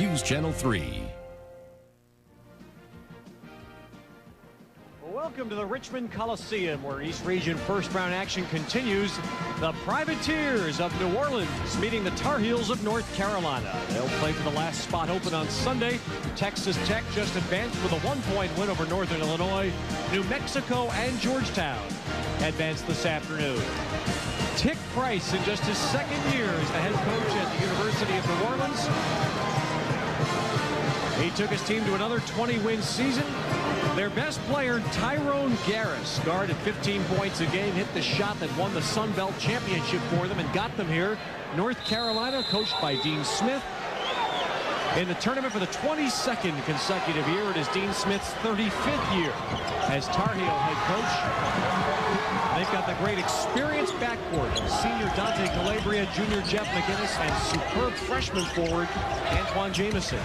News Channel 3. Welcome to the Richmond Coliseum, where East Region first-round action continues. The Privateers of New Orleans meeting the Tar Heels of North Carolina. They'll play for the last spot open on Sunday. Texas Tech just advanced with a one-point win over Northern Illinois. New Mexico and Georgetown advanced this afternoon. Tick Price, in just his second year as the head coach at the University of New Orleans, he took his team to another 20-win season. Their best player, Tyrone Garris, guarded 15 points a game, hit the shot that won the Sun Belt Championship for them and got them here. North Carolina, coached by Dean Smith, in the tournament for the 22nd consecutive year. It is Dean Smith's 35th year as Tar Heel head coach. They've got the great experienced backcourt, senior Dante Calabria, junior Jeff McInnes, and superb freshman forward Antoine Jamison.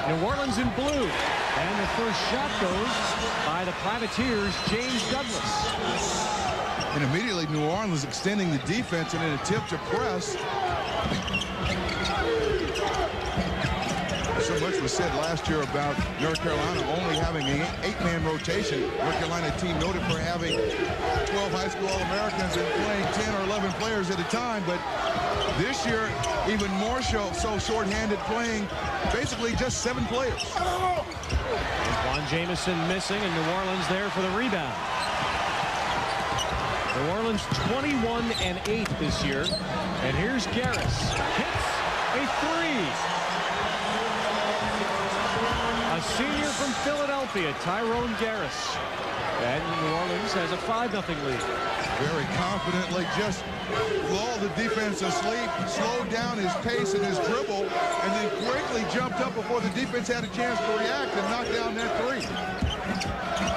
New Orleans in blue, and the first shot goes by the Privateers' James Douglas. And immediately New Orleans extending the defense in an attempt to press. So much was said last year about North Carolina only having an 8-man rotation. North Carolina team noted for having 12 high school All-Americans and playing 10 or 11 players at a time. But this year, even more so shorthanded, playing basically just 7 players. Antoine Jamison missing, and New Orleans there for the rebound. New Orleans 21-8 this year. And here's Garris. Hits a three. A senior from Philadelphia, Tyrone Garris. And New Orleans has a 5-0 lead. Very confidently just lulled the defense asleep, slowed down his pace and his dribble, and then quickly jumped up before the defense had a chance to react and knock down that three. Jeff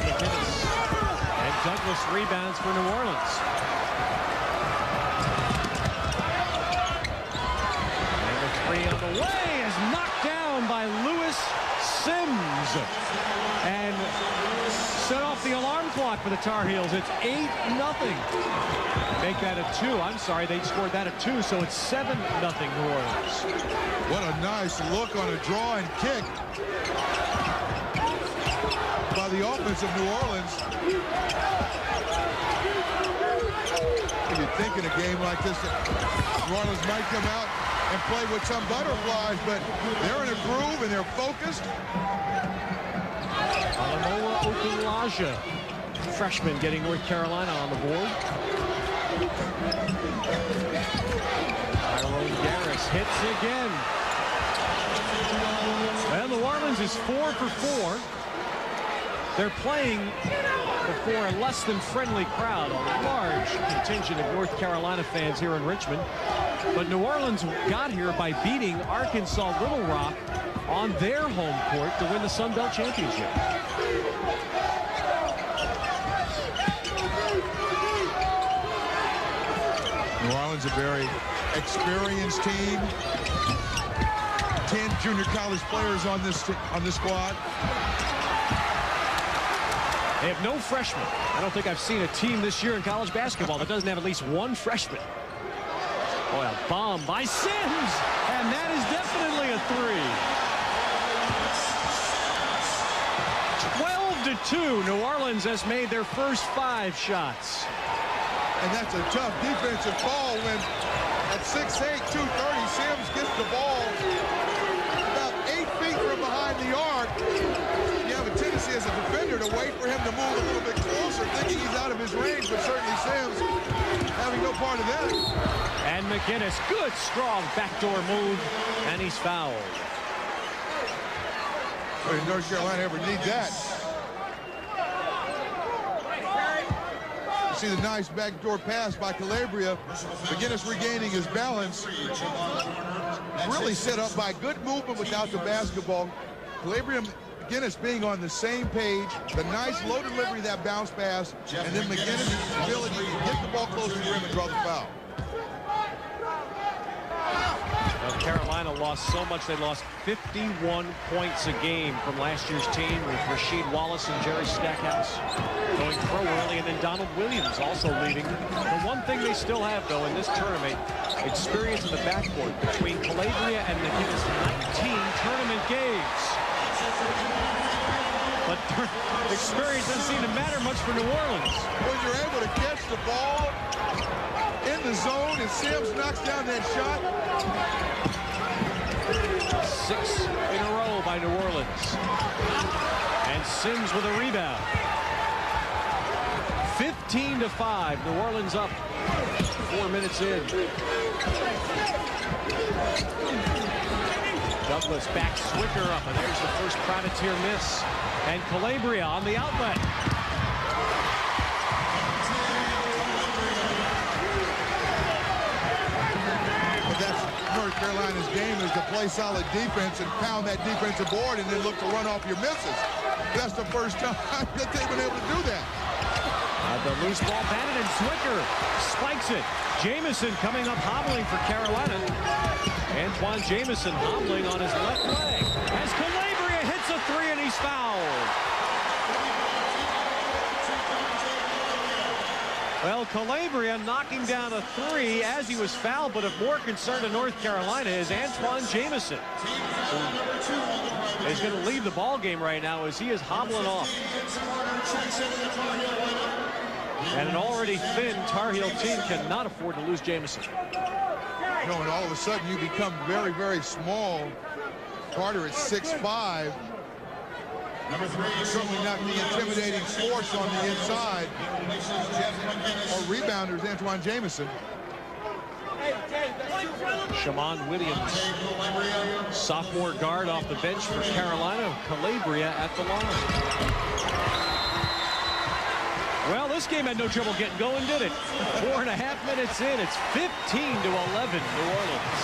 McInnes. And Douglas rebounds for New Orleans. And the three on the way is knocked down by Lewis Sims. And set off the alarm clock for the Tar Heels. It's 8-0. Make that a 2. I'm sorry, they scored that at 2, so it's 7-0 New Orleans. What a nice look on a draw and kick by the offense of New Orleans. If you think in a game like this, New Orleans might come out and play with some butterflies, but they're in a groove and they're focused. Alamoa Okunlaja, freshman, getting North Carolina on the board. Tyrone Garris hits again. And New Orleans is 4 for 4. They're playing before a less than friendly crowd, a large contingent of North Carolina fans here in Richmond. But New Orleans got here by beating Arkansas Little Rock on their home court to win the Sun Belt Championship. New Orleans, a very experienced team. 10 junior college players on this squad. They have no freshmen. I don't think I've seen a team this year in college basketball that doesn't have at least one freshman. Boy, a bomb by Sims, and that is definitely a 3. 12-2, New Orleans has made their first 5 shots. And that's a tough defensive call when at 6'8", 230, Sims gets the ball about 8 feet from behind the arc. You have a tendency as a defender to wait for him to move a little bit closer, thinking he's out of his range, but certainly Sims having no part of that. And McInnes, good, strong backdoor move, and he's fouled. Did North Carolina ever need that? You see the nice backdoor pass by Calabria. McInnes regaining his balance. Really set up by good movement without the basketball. Calabria, McInnes being on the same page. The nice low delivery of that bounce pass. And then McInnes' ability to get the ball close to the rim and draw the foul. North Carolina lost so much, they lost 51 points a game from last year's team with Rasheed Wallace and Jerry Stackhouse going pro early, and then Donald Williams also leaving. The one thing they still have, though, in this tournament experience in the backcourt between Calabria and McGinnis. 19 tournament games. But experience doesn't seem to matter much for New Orleans. When you're able to catch the ball in the zone and Sims knocks down that shot. 6 in a row by New Orleans. And Sims with a rebound. 15-5. New Orleans up 4 minutes in. Douglas backs Swicker up, and there's the first Privateer miss. And Calabria on the outlet. But that's North Carolina's game, is to play solid defense and pound that defensive board and then look to run off your misses. That's the first time that they've been able to do that. The loose ball batted, and Swicker spikes it. Jamison coming up hobbling for Carolina. Antoine Jamison hobbling on his left leg. As Calabria hits a three, and he's fouled. Well, Calabria knocking down a three as he was fouled, but of more concern to North Carolina is Antoine Jamison. He's going to leave the ball game right now as he is hobbling off. And an already thin Tar Heel team cannot afford to lose Jamison. No, and all of a sudden you become very, very small. Carter at 6'5". Certainly not the intimidating force on the inside. Our rebounder is Antoine Jamison. Shammond Williams, sophomore guard off the bench for Carolina. Calabria at the line. Well, this game had no trouble getting going, did it? 4.5 minutes in, it's 15-11, New Orleans.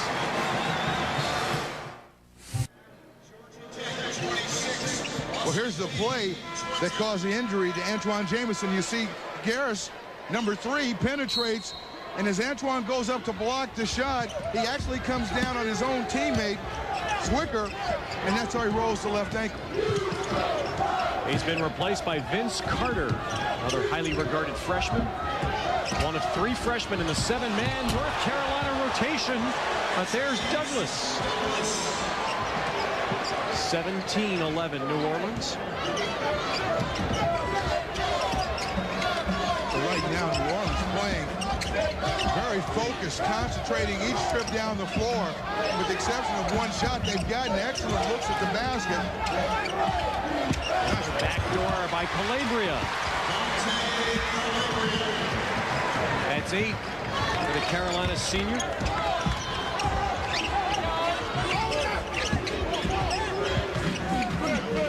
Well, here's the play that caused the injury to Antoine Jamison. You see Garris, number 3, penetrates, and as Antoine goes up to block the shot, he actually comes down on his own teammate, Swicker, and that's how he rolls the left ankle. He's been replaced by Vince Carter, another highly regarded freshman. One of 3 freshmen in the 7-man North Carolina rotation. But there's Douglas. 17-11 New Orleans. Right now, New Orleans playing very focused, concentrating each trip down the floor. With the exception of one shot, they've gotten excellent looks at the basket. Backdoor by Calabria. That's 8 for the Carolina senior.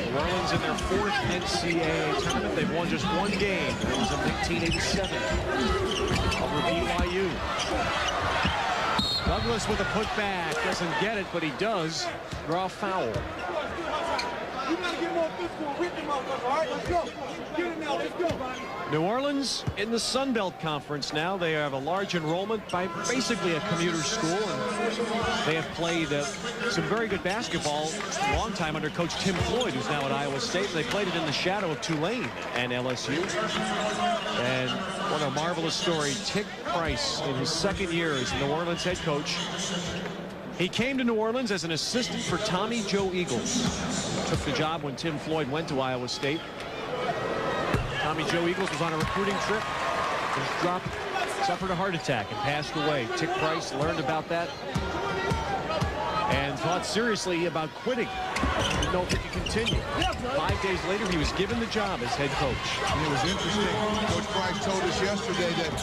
New Orleans in their 4th NCAA tournament. They've won just 1 game. It was in 1987 over BYU. Douglas with a putback. Doesn't get it, but he does draw a foul. New Orleans in the Sun Belt Conference now. They have a large enrollment by basically a commuter school, and they have played some very good basketball a long time under Coach Tim Floyd, who's now at Iowa State. They played it in the shadow of Tulane and LSU. And what a marvelous story. Tick Price, in his 2nd year as New Orleans head coach, he came to New Orleans as an assistant for Tommy Joe Eagles. Took the job when Tim Floyd went to Iowa State. Tommy Joe Eagles was on a recruiting trip, suffered a heart attack and passed away. Tick Price learned about that and thought seriously about quitting. Didn't know if he could continue. 5 days later, he was given the job as head coach. And it was interesting. Coach Price told us yesterday that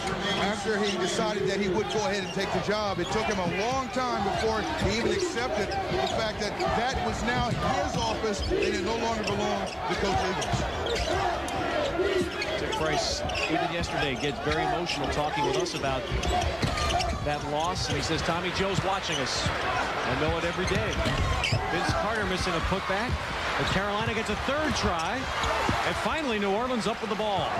after he decided that he would go ahead and take the job, it took him a long time before he even accepted the fact that that was now his office and it no longer belonged to Coach Eagles. Tick Price, even yesterday, gets very emotional talking with us about that loss. And he says, Tommy Joe's watching us. I know it every day. Vince Carter missing a putback. But Carolina gets a 3rd try. And finally, New Orleans up with the ball.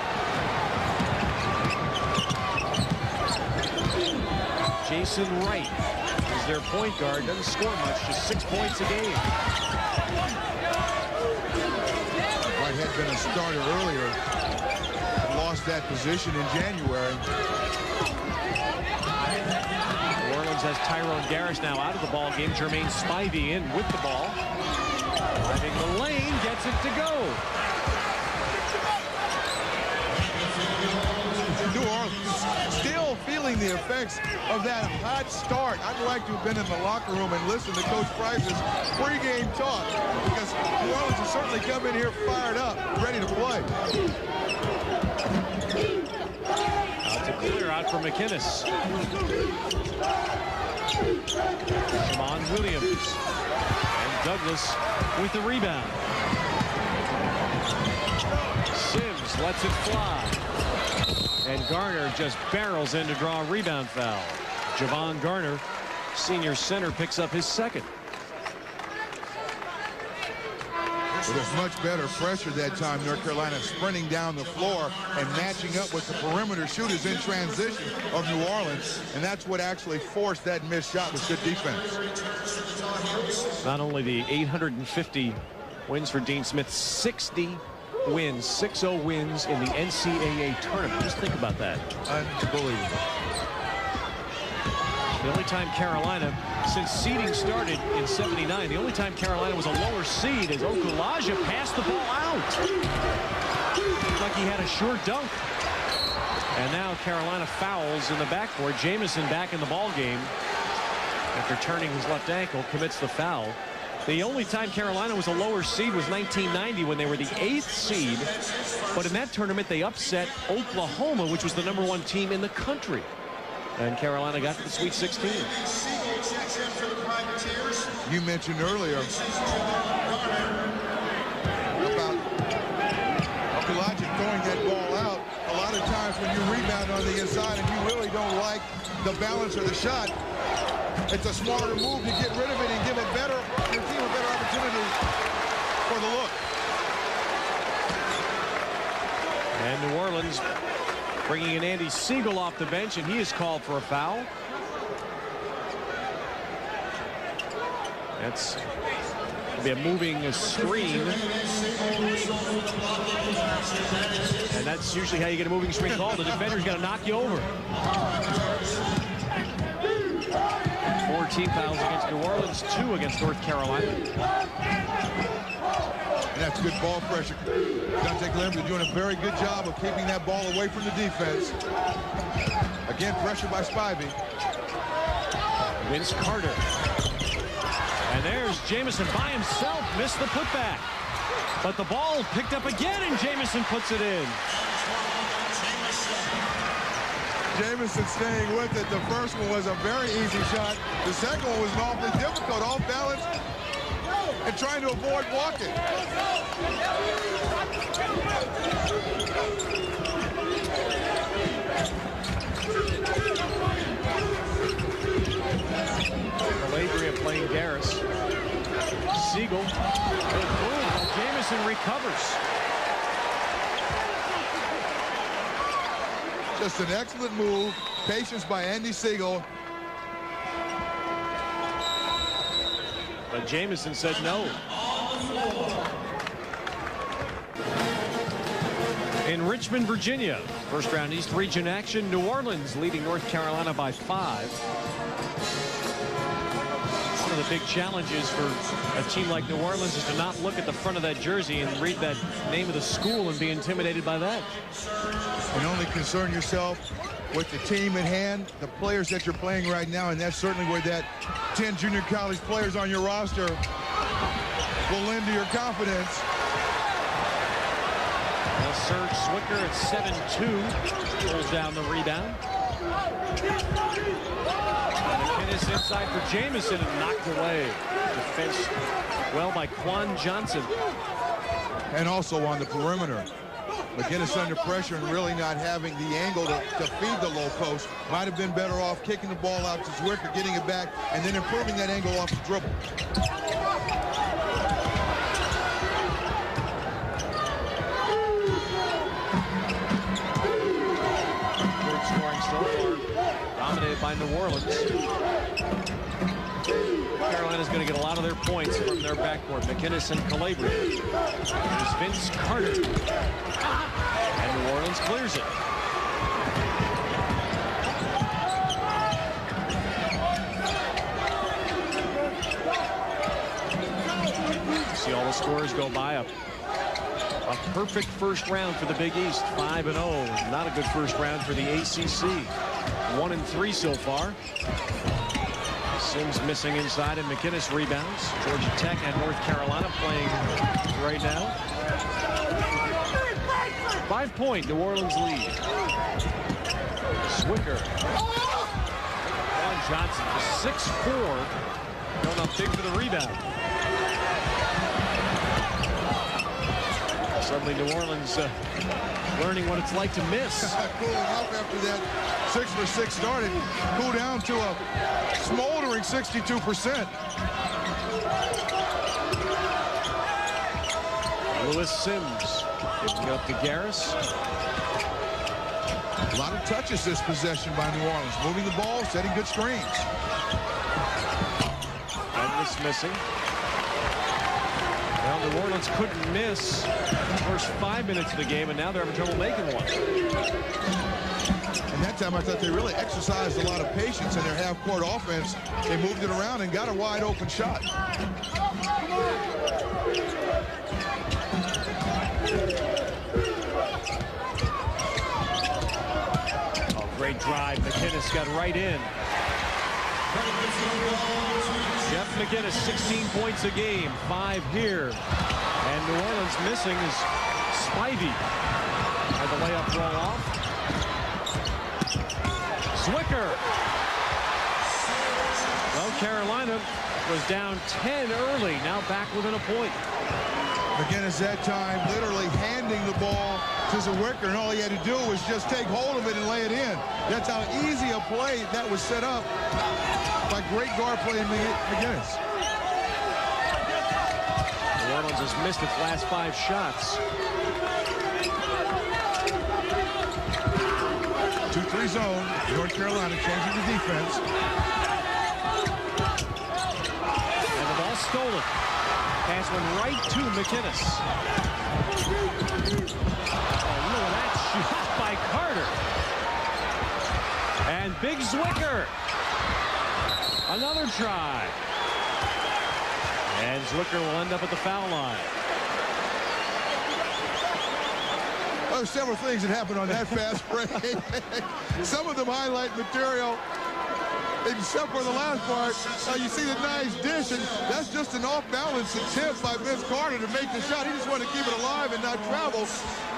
Jason Wright is their point guard. Doesn't score much, just 6 points a game. Wright had been a starter earlier. Lost that position in January. New Orleans Orleans has Tyrone Garris now out of the ball game. Jermaine Spivey in with the ball. Driving the lane, gets it to go. New Orleans still feeling the effects of that hot start. I'd like to have been in the locker room and listened to Coach Price's pregame talk, because New Orleans has certainly come in here fired up, ready to play. Out to clear out for McInnes. Jamon Williams. And Douglas with the rebound. Sims lets it fly. And Garner just barrels in to draw a rebound foul. Javon Garner, senior center, picks up his second. With much better pressure that time, North Carolina sprinting down the floor and matching up with the perimeter shooters in transition of New Orleans, and that's what actually forced that missed shot with good defense. Not only the 850 wins for Dean Smith, 60 wins, 6-0 wins in the NCAA tournament. Just think about that. Unbelievable. The only time Carolina, since seeding started in '79, the only time Carolina was a lower seed is Okulaja passed the ball out. Looked like he had a sure dunk. And now Carolina fouls in the backcourt. Jamison back in the ball game after turning his left ankle, commits the foul. The only time Carolina was a lower seed was 1990 when they were the 8th seed. But in that tournament, they upset Oklahoma, which was the #1 team in the country. And Carolina got to the Sweet 16. You mentioned earlier about Okulaja throwing that ball out. A lot of times when you rebound on the inside and you really don't like the balance of the shot, it's a smarter move to get rid of it and give your team a better opportunity for the look. And New Orleans bringing in Andy Siegel off the bench, and he is called for a foul. That's going to be a moving screen. And that's usually how you get a moving screen called. The defender's got to knock you over. 14 fouls against New Orleans, 2 against North Carolina. And that's good ball pressure. Dante Glenn doing a very good job of keeping that ball away from the defense. Again, pressure by Spivey. Vince Carter. And there's Jamison by himself. Missed the putback. But the ball picked up again, and Jamison puts it in. Jamison staying with it. The first one was a very easy shot. The second one was an awfully difficult, off balance, and trying to avoid walking. Calabria playing Garris. Siegel. Good move. Jamison recovers. Just an excellent move. Patience by Andy Siegel. But Jamison said no. In Richmond, Virginia, first round East Region action, New Orleans leading North Carolina by 5. One of the big challenges for a team like New Orleans is to not look at the front of that jersey and read that name of the school and be intimidated by that. And only concern yourself with the team at hand, the players that you're playing right now, and that's certainly where that 10 junior college players on your roster will lend to your confidence. Well, Serge Zwicker at 7'2", pulls down the rebound. McInnes inside for Jamison and knocked away. Defense well by Quan Johnson. And also on the perimeter. McInnes under pressure and really not having the angle to feed the low post. Might have been better off kicking the ball out to Zwicker, getting it back, and then improving that angle off the dribble. Good scoring so far, dominated by New Orleans. Carolina's going to get a lot of their points from their backcourt. McInnes and Calabria. There's Vince Carter. And New Orleans clears it. see all the scores go by. A perfect first round for the Big East. 5-0. Not a good first round for the ACC. 1-3 so far. Sims missing inside, and McInnes rebounds. Georgia Tech and North Carolina playing right now. 5-point New Orleans lead. Zwicker. Juan Johnson, 6'4", going up big for the rebound. Suddenly New Orleans learning what it's like to miss. Cooling off after that 6-for-6 started. Cool down to a smoldering 62%. Lewis Sims giving up to Garris. A lot of touches this possession by New Orleans. Moving the ball, setting good screens. Douglas missing. Well, New Orleans couldn't miss the first 5 minutes of the game, and now they're having trouble making one. And that time I thought they really exercised a lot of patience in their half-court offense. They moved it around and got a wide-open shot. Oh, great drive. McInnes got right in. Jeff McInnes, 16 points a game, 5 here. And New Orleans missing is Spivey. Had the layup roll off. Zwicker. Well, Carolina was down 10 early, now back within a point. McInnes that time literally handing the ball to Zwicker, and all he had to do was just take hold of it and lay it in. That's how easy a play that was set up by great guard play in McInnes. New Orleans has missed its last 5 shots. 2-3 zone. North Carolina changing the defense. And the ball stolen. Pass went right to McInnes. Oh, look at that shot by Carter. And Big Zwicker. Another try. And Zwicker will end up at the foul line. Well, there's several things that happened on that fast break. Some of them highlight material, except for the last part. You see the nice dish, and that's just an off-balance attempt by Vince Carter to make the shot. He just wanted to keep it alive and not travel.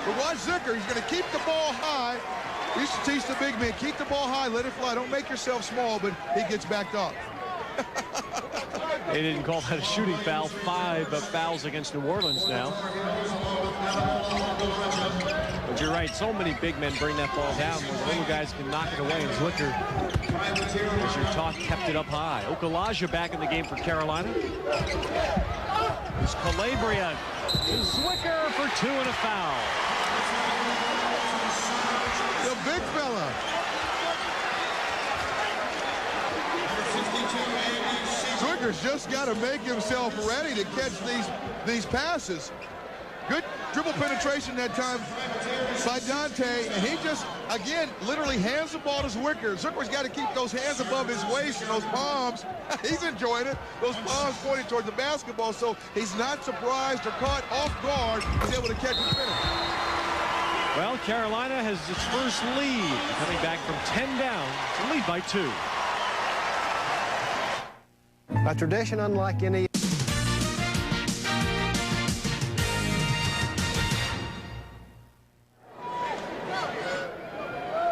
But watch Zwicker. He's going to keep the ball high. We used to teach the big men, keep the ball high, let it fly. Don't make yourself small, but he gets backed up. They didn't call that a shooting foul. 5 fouls against New Orleans now. But you're right, so many big men bring that ball down where the little guys can knock it away. And Zwicker, as you're taught, kept it up high. Okalaja back in the game for Carolina. It's Calabria to Zwicker for 2 and a foul. The big fella. Zwicker's just got to make himself ready to catch these passes. Good dribble penetration that time by Dante, and he just, again, literally hands the ball to Zwicker. Zwicker's got to keep those hands above his waist and those palms. He's enjoying it. Those palms pointing towards the basketball, so he's not surprised or caught off guard. He's able to catch and finish. Well, Carolina has its first lead, coming back from 10 down to lead by 2. A tradition unlike any.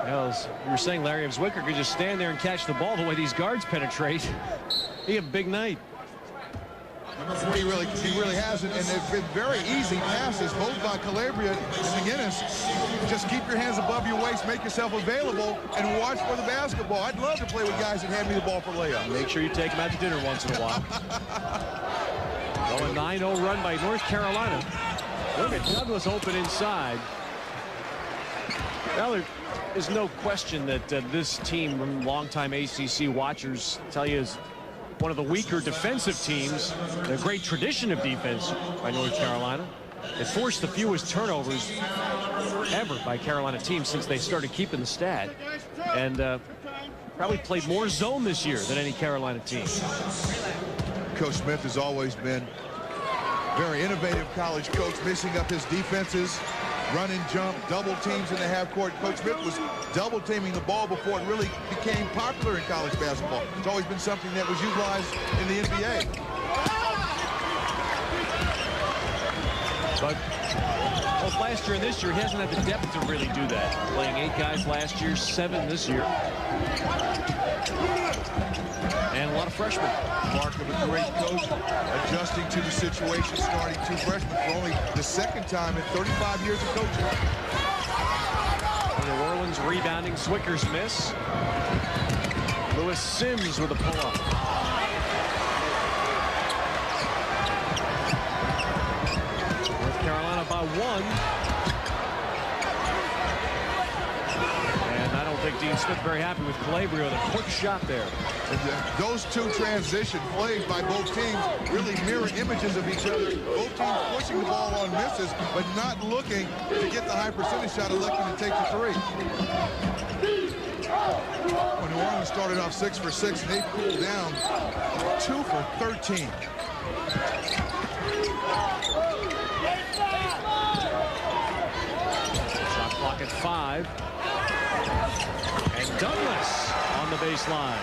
As you were saying, Larry, if Zwicker could just stand there and catch the ball the way these guards penetrate, he had a big night. He really hasn't, and they've been very easy passes, both by Calabria and McInnes. Just keep your hands above your waist, make yourself available, and watch for the basketball. I'd love to play with guys that hand me the ball for layup. Make sure you take them out to dinner once in a while. Well, a 9-0 run by North Carolina. Look at Douglas open inside. Well, there's no question that this team, longtime ACC watchers tell you, is one of the weaker defensive teams. A great tradition of defense by North Carolina. It forced the fewest turnovers ever by Carolina teams since they started keeping the stat. And probably played more zone this year than any Carolina team. Coach Smith has always been Very innovative college coach, mixing up his defenses, run and jump, double teams in the half court. Coach Smith was double teaming the ball before it really became popular in college basketball. It's always been something that was utilized in the NBA. But both last year and this year, he hasn't had the depth to really do that. Playing 8 guys last year, 7 this year. And a lot of freshmen. Mark of a great coach, adjusting to the situation, starting 2 freshmen for only the 2nd time in 35 years of coaching. New Orleans rebounding, Swicker's miss. Lewis Sims with a pull-up. North Carolina by 1. And I don't think Dean Smith very happy with Calabria with a quick shot there. And those 2 transition plays by both teams really mirror images of each other. Both teams pushing the ball on misses, but not looking to get the high percentage shot, electing to take the 3. When New Orleans started off 6 for 6, and they cooled down 2 for 13. Shot clock at 5. And Douglas on the baseline.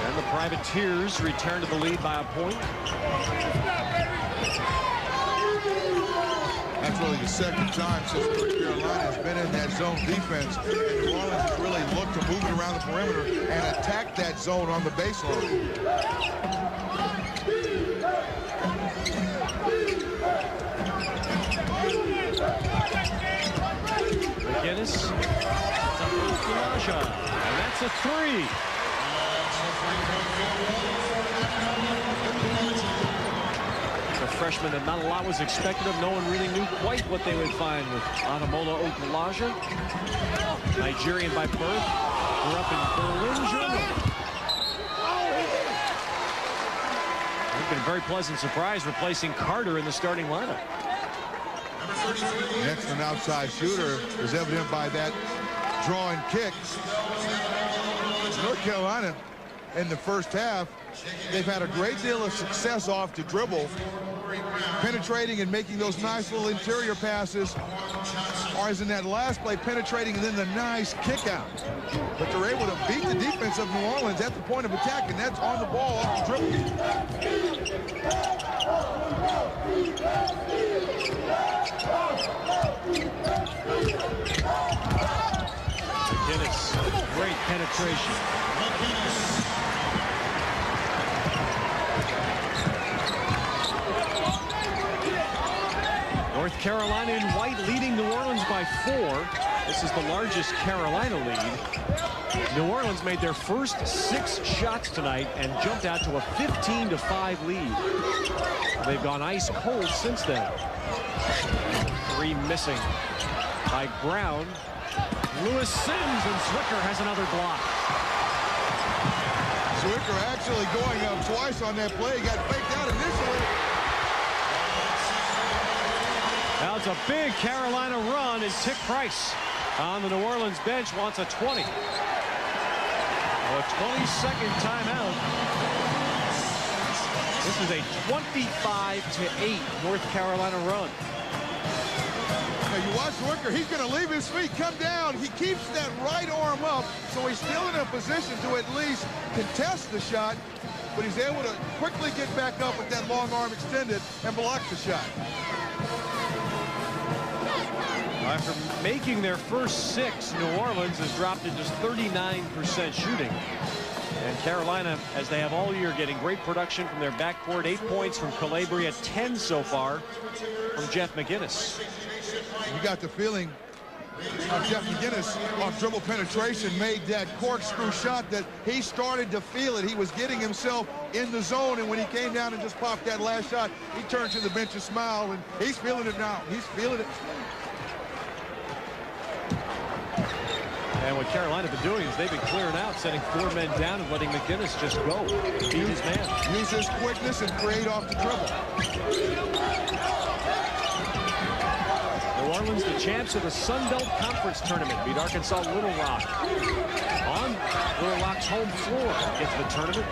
And the Privateers return to the lead by a point. That's really the 2nd time since North Carolina has been in that zone defense. And New Orleans has really looked to move it around the perimeter and attack that zone on the baseline. McGinnis, and that's a 3. The freshman that not a lot was expected of. No one really knew quite what they would find with Anamola Okulaja. Nigerian by birth, grew up in Berlin, Germany. It's been a very pleasant surprise replacing Carter in the starting lineup. Next, an outside shooter is evident by that draw and kick. North Carolina, in the first half, they've had a great deal of success off the dribble, penetrating and making those nice little interior passes, or as in that last play, penetrating and then the nice kick out. But they're able to beat the defense of New Orleans at the point of attack, and that's on the ball off the dribble. McGinnis, great penetration. North Carolina in white leading New Orleans by 4. This is the largest Carolina lead. New Orleans made their first 6 shots tonight and jumped out to a 15-5 lead. They've gone ice cold since then. 3 missing by Brown. Lewis Sims, and Zwicker has another block. Zwicker actually going up twice on that play. He got faked out initially. Now it's a big Carolina run, and Tick Price on the New Orleans bench wants a 20. A 22nd timeout. This is a 25-8 North Carolina run. Now you watch Zwicker, he's going to leave his feet, come down. He keeps that right arm up, so he's still in a position to at least contest the shot, but he's able to quickly get back up with that long arm extended and block the shot. After making their first 6, New Orleans has dropped to just 39% shooting. And Carolina, as they have all year, getting great production from their backcourt. 8 points from Calabria, 10 so far from Jeff McGinnis. You got the feeling Jeff McGinnis on dribble penetration made that corkscrew shot that he started to feel it. He was getting himself in the zone, and when he came down and just popped that last shot, he turned to the bench and smiled, and he's feeling it now. He's feeling it. And what Carolina have been doing is they've been clearing out, setting 4 men down and letting McGinnis just go. Beat his man. Use his quickness and create off the dribble. New Orleans, the champs of the Sun Belt Conference Tournament, beat Arkansas Little Rock on Little Rock's home floor to get to the tournament.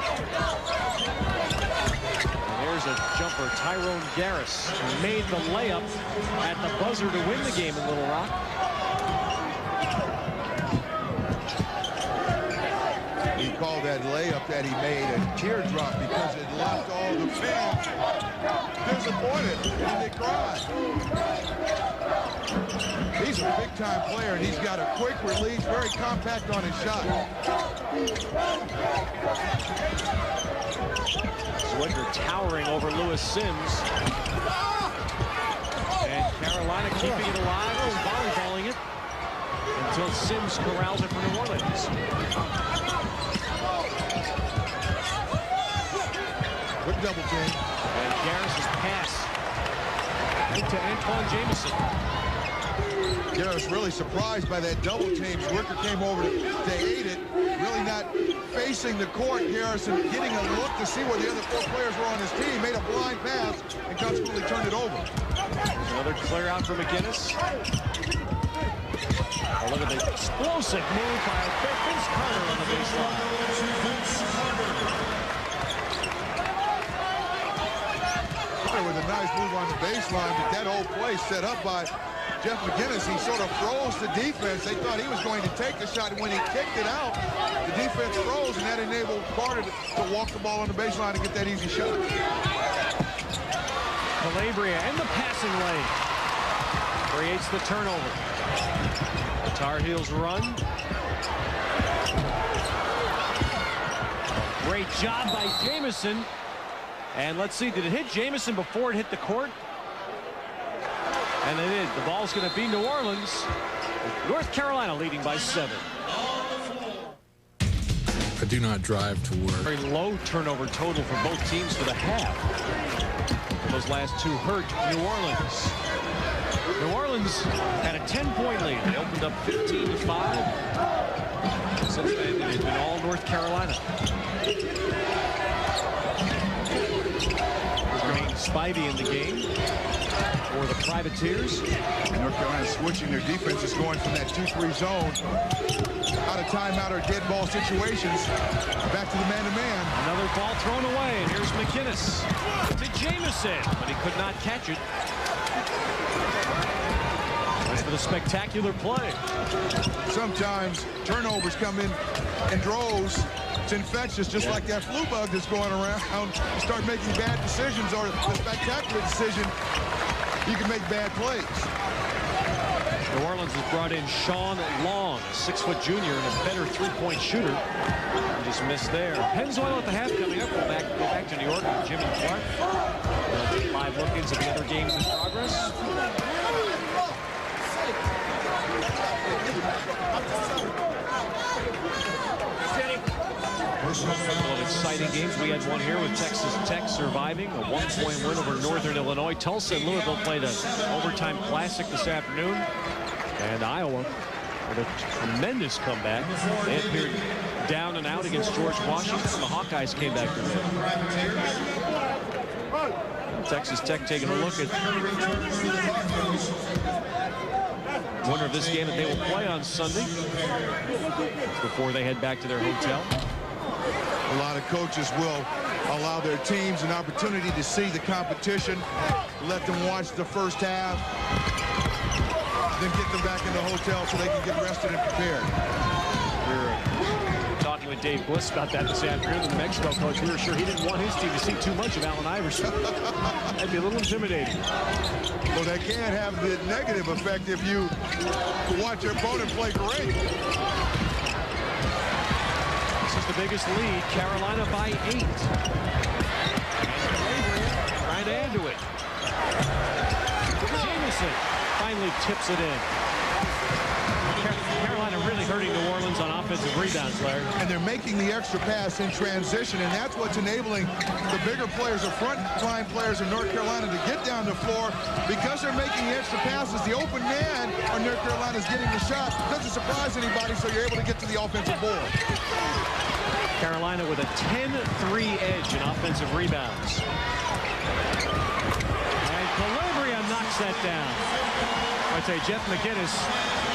there's a jumper. Tyrone Garris made the layup at the buzzer to win the game in Little Rock. He called that layup that he made a teardrop because it left all the fans disappointed and they cried. He's a big-time player, and he's got a quick release, very compact on his shot. Zwicker towering over Lewis Sims. And Carolina keeping it alive, volleyballing it until Sims corrals it for New Orleans. Quick double team. And Garris's pass into Antoine Jamison. Garris really surprised by that double team. Zwicker came over to aid it, really not facing the court. Garrison getting a look to see where the other 4 players were on his team, made a blind pass, and consequently turned it over. Another clear out for McGinnis. Oh, look at the explosive move by Vince Carter on the baseline. With a nice move on the baseline, but that whole play set up by Jeff McGinnis. He sort of froze the defense. They thought he was going to take the shot, and when he kicked it out, the defense froze, and that enabled Carter to walk the ball on the baseline and get that easy shot. Calabria in the passing lane creates the turnover. The Tar Heels run. Great job by Jamison. And let's see, did it hit Jamison before it hit the court? And it did. The ball's going to be New Orleans. North Carolina leading by 7. I do not drive to work. Very low turnover total for both teams for the half. Those last 2 hurt New Orleans. New Orleans had a 10-point lead. They opened up 15-5. Since then, it's been all North Carolina. Spivey in the game for the Privateers. And North Carolina switching their defenses, going from that 2-3 zone out of timeout or dead ball situations back to the man-to-man. Another ball thrown away, and here's McGinnis to Jamison, but he could not catch it. Went for the spectacular play. Sometimes turnovers come in droves. It's infectious, just like that flu bug that's going around. You start making bad decisions, or a spectacular decision, you can make bad plays. New Orleans has brought in Sean Long, a 6-foot junior and a better 3-point shooter. He just missed there. Pennzoil at the half coming up. We'll go back to New York with Jim and Clark. We'll take 5 look-ins at the other games in progress. A couple of exciting games. We had one here with Texas Tech surviving a 1-point win over Northern Illinois. Tulsa and Louisville played an overtime classic this afternoon. And Iowa with a tremendous comeback. They appeared down and out against George Washington. The Hawkeyes came back to win. Texas Tech taking a look at winner of this game that they will play on Sunday before they head back to their hotel. A lot of coaches will allow their teams an opportunity to see the competition, let them watch the first half, then get them back in the hotel so they can get rested and prepared. We're talking with Dave Bliss about that this afternoon. The New Mexico coach, we were sure he didn't want his team to see too much of Allen Iverson. That'd be a little intimidating. Well, that can have the negative effect if you watch your opponent play great. The biggest lead, Carolina by 8. Trying to add to it. Jamison finally tips it in. Carolina really hurting New Orleans on offensive rebounds, Larry. And they're making the extra pass in transition, and that's what's enabling the bigger players, the front line players in North Carolina to get down the floor. Because they're making the extra passes, the open man on North Carolina is getting the shot. Doesn't surprise anybody, so you're able to get to the offensive board. Carolina with a 10-3 edge in offensive rebounds. And Calabria knocks knocks that down. I'd say Jeff McInnes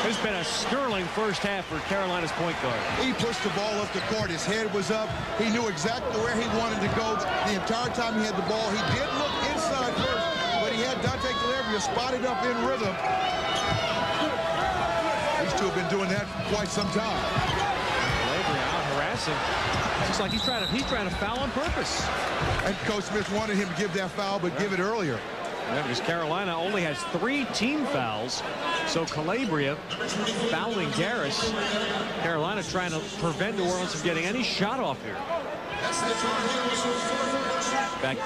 has been a sterling first half for Carolina's point guard. He pushed the ball up the court. His head was up. He knew exactly where he wanted to go the entire time he had the ball. He did look inside first, but he had Dante Calabria spotted up in rhythm. These two have been doing that for quite some time. Calabria out harassing. Looks like he's trying to foul on purpose. And Coach Smith wanted him to give that foul, but give it earlier. Yeah, because Carolina only has 3 team fouls. So Calabria fouling Garris. Carolina trying to prevent New Orleans from getting any shot off here. In fact,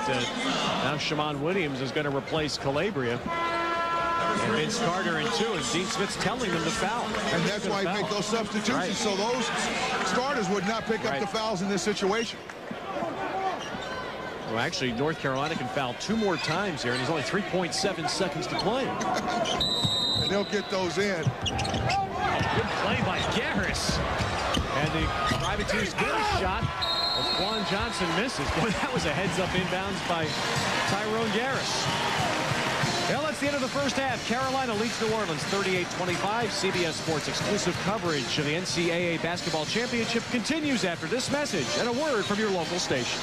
now Shammond Williams is going to replace Calabria. And Vince Carter in 2, and Gene Smith's telling them to foul. And that's why he made those substitutions, right, so those starters would not pick up the fouls in this situation. Well, actually, North Carolina can foul 2 more times here, and there's only 3.7 seconds to play. And they'll get those in. Good play by Garris. And the Privateers get a shot as Quan Johnson misses. Boy, that was a heads-up inbounds by Tyrone Garris. Well, that's the end of the first half. Carolina leads New Orleans 38-25. CBS Sports exclusive coverage of the NCAA Basketball Championship continues after this message and a word from your local station.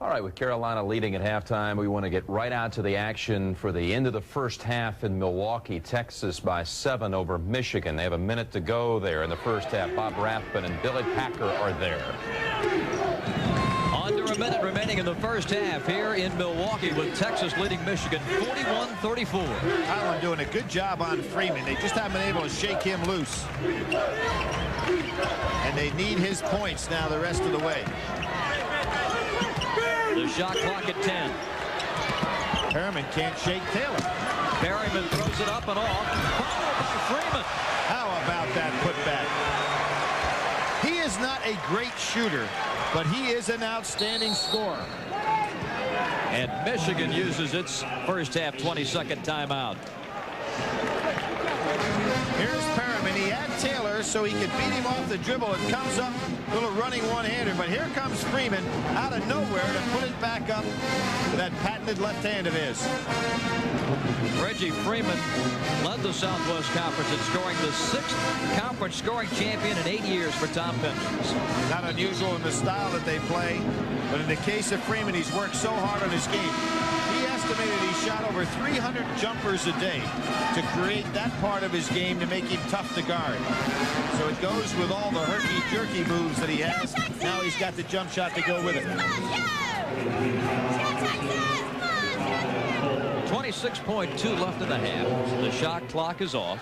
All right, with Carolina leading at halftime, we want to get right out to the action for the end of the first half in Milwaukee. Texas by 7 over Michigan. They have a minute to go there in the first half. Bob Rathbun and Billy Packer are there. Under a minute remaining in the first half here in Milwaukee with Texas leading Michigan 41-34. Highland doing a good job on Freeman. They just haven't been able to shake him loose. And they need his points now the rest of the way. The shot clock at 10. Perriman can't shake Taylor. Perriman throws it up and off. Followed by Freeman. How about that putback? He is not a great shooter, but he is an outstanding scorer. And Michigan uses its first half 22nd timeout. Here's Perriman. He had Taylor so he could beat him off the dribble. It comes up, a little running one-hander, but here comes Freeman out of nowhere to put it back up to that patented left hand of his. Reggie Freeman led the Southwest Conference in scoring, the 6th conference scoring champion in 8 years for Tom Penders. Not unusual in the style that they play, but in the case of Freeman, he's worked so hard on his game. He estimated he shot over 300 jumpers a day to create that part of his game to make him tough to guard. So it goes with all the herky-jerky moves that he has. Now he's got the jump shot to go with it. 26.2 left in the half. The shot clock is off.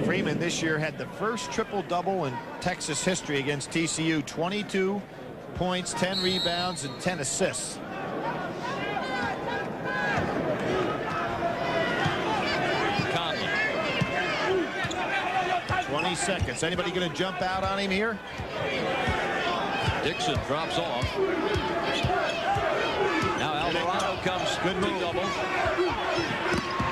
Freeman this year had the first triple-double in Texas history against TCU. 22 points, 10 rebounds, and 10 assists. Conley. 20 seconds. Anybody going to jump out on him here? Dixon drops off. Now Alvarado comes. Good move. Double.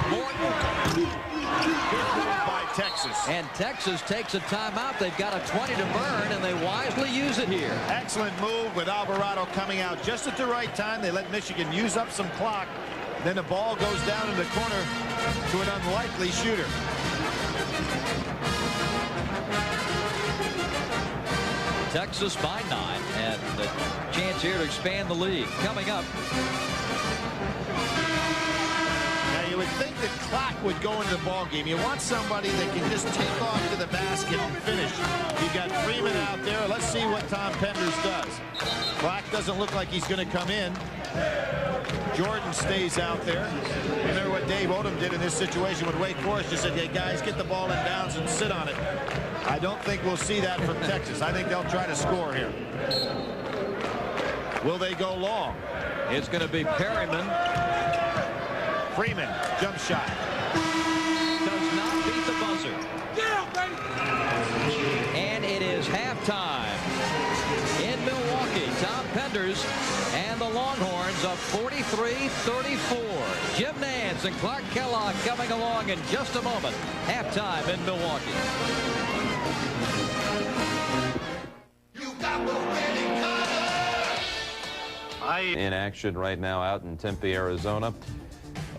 Morton. Good move by Texas. And Texas takes a timeout. They've got a 20 to burn, and they wisely use it here. Excellent move with Alvarado coming out just at the right time. They let Michigan use up some clock. Then the ball goes down in the corner to an unlikely shooter. Texas by 9, and the chance here to expand the lead. Coming up. Now you would think that clock would go into the ball game. You want somebody that can just take off to the basket and finish. You've got Freeman out there. Let's see what Tom Penders does. Clock doesn't look like he's going to come in. Jordan stays out there. Remember what Dave Odom did in this situation when Wake Forest just said, hey, guys, get the ball in bounds and sit on it. I don't think we'll see that from Texas. I think they'll try to score here. Will they go long? It's going to be Perriman. Freeman, jump shot. Does not beat the buzzer. And it is halftime in Milwaukee. Tom Penders and the Longhorns up 43-34. Jim Nance and Clark Kellogg coming along in just a moment. Halftime in Milwaukee. In action right now out in Tempe, Arizona.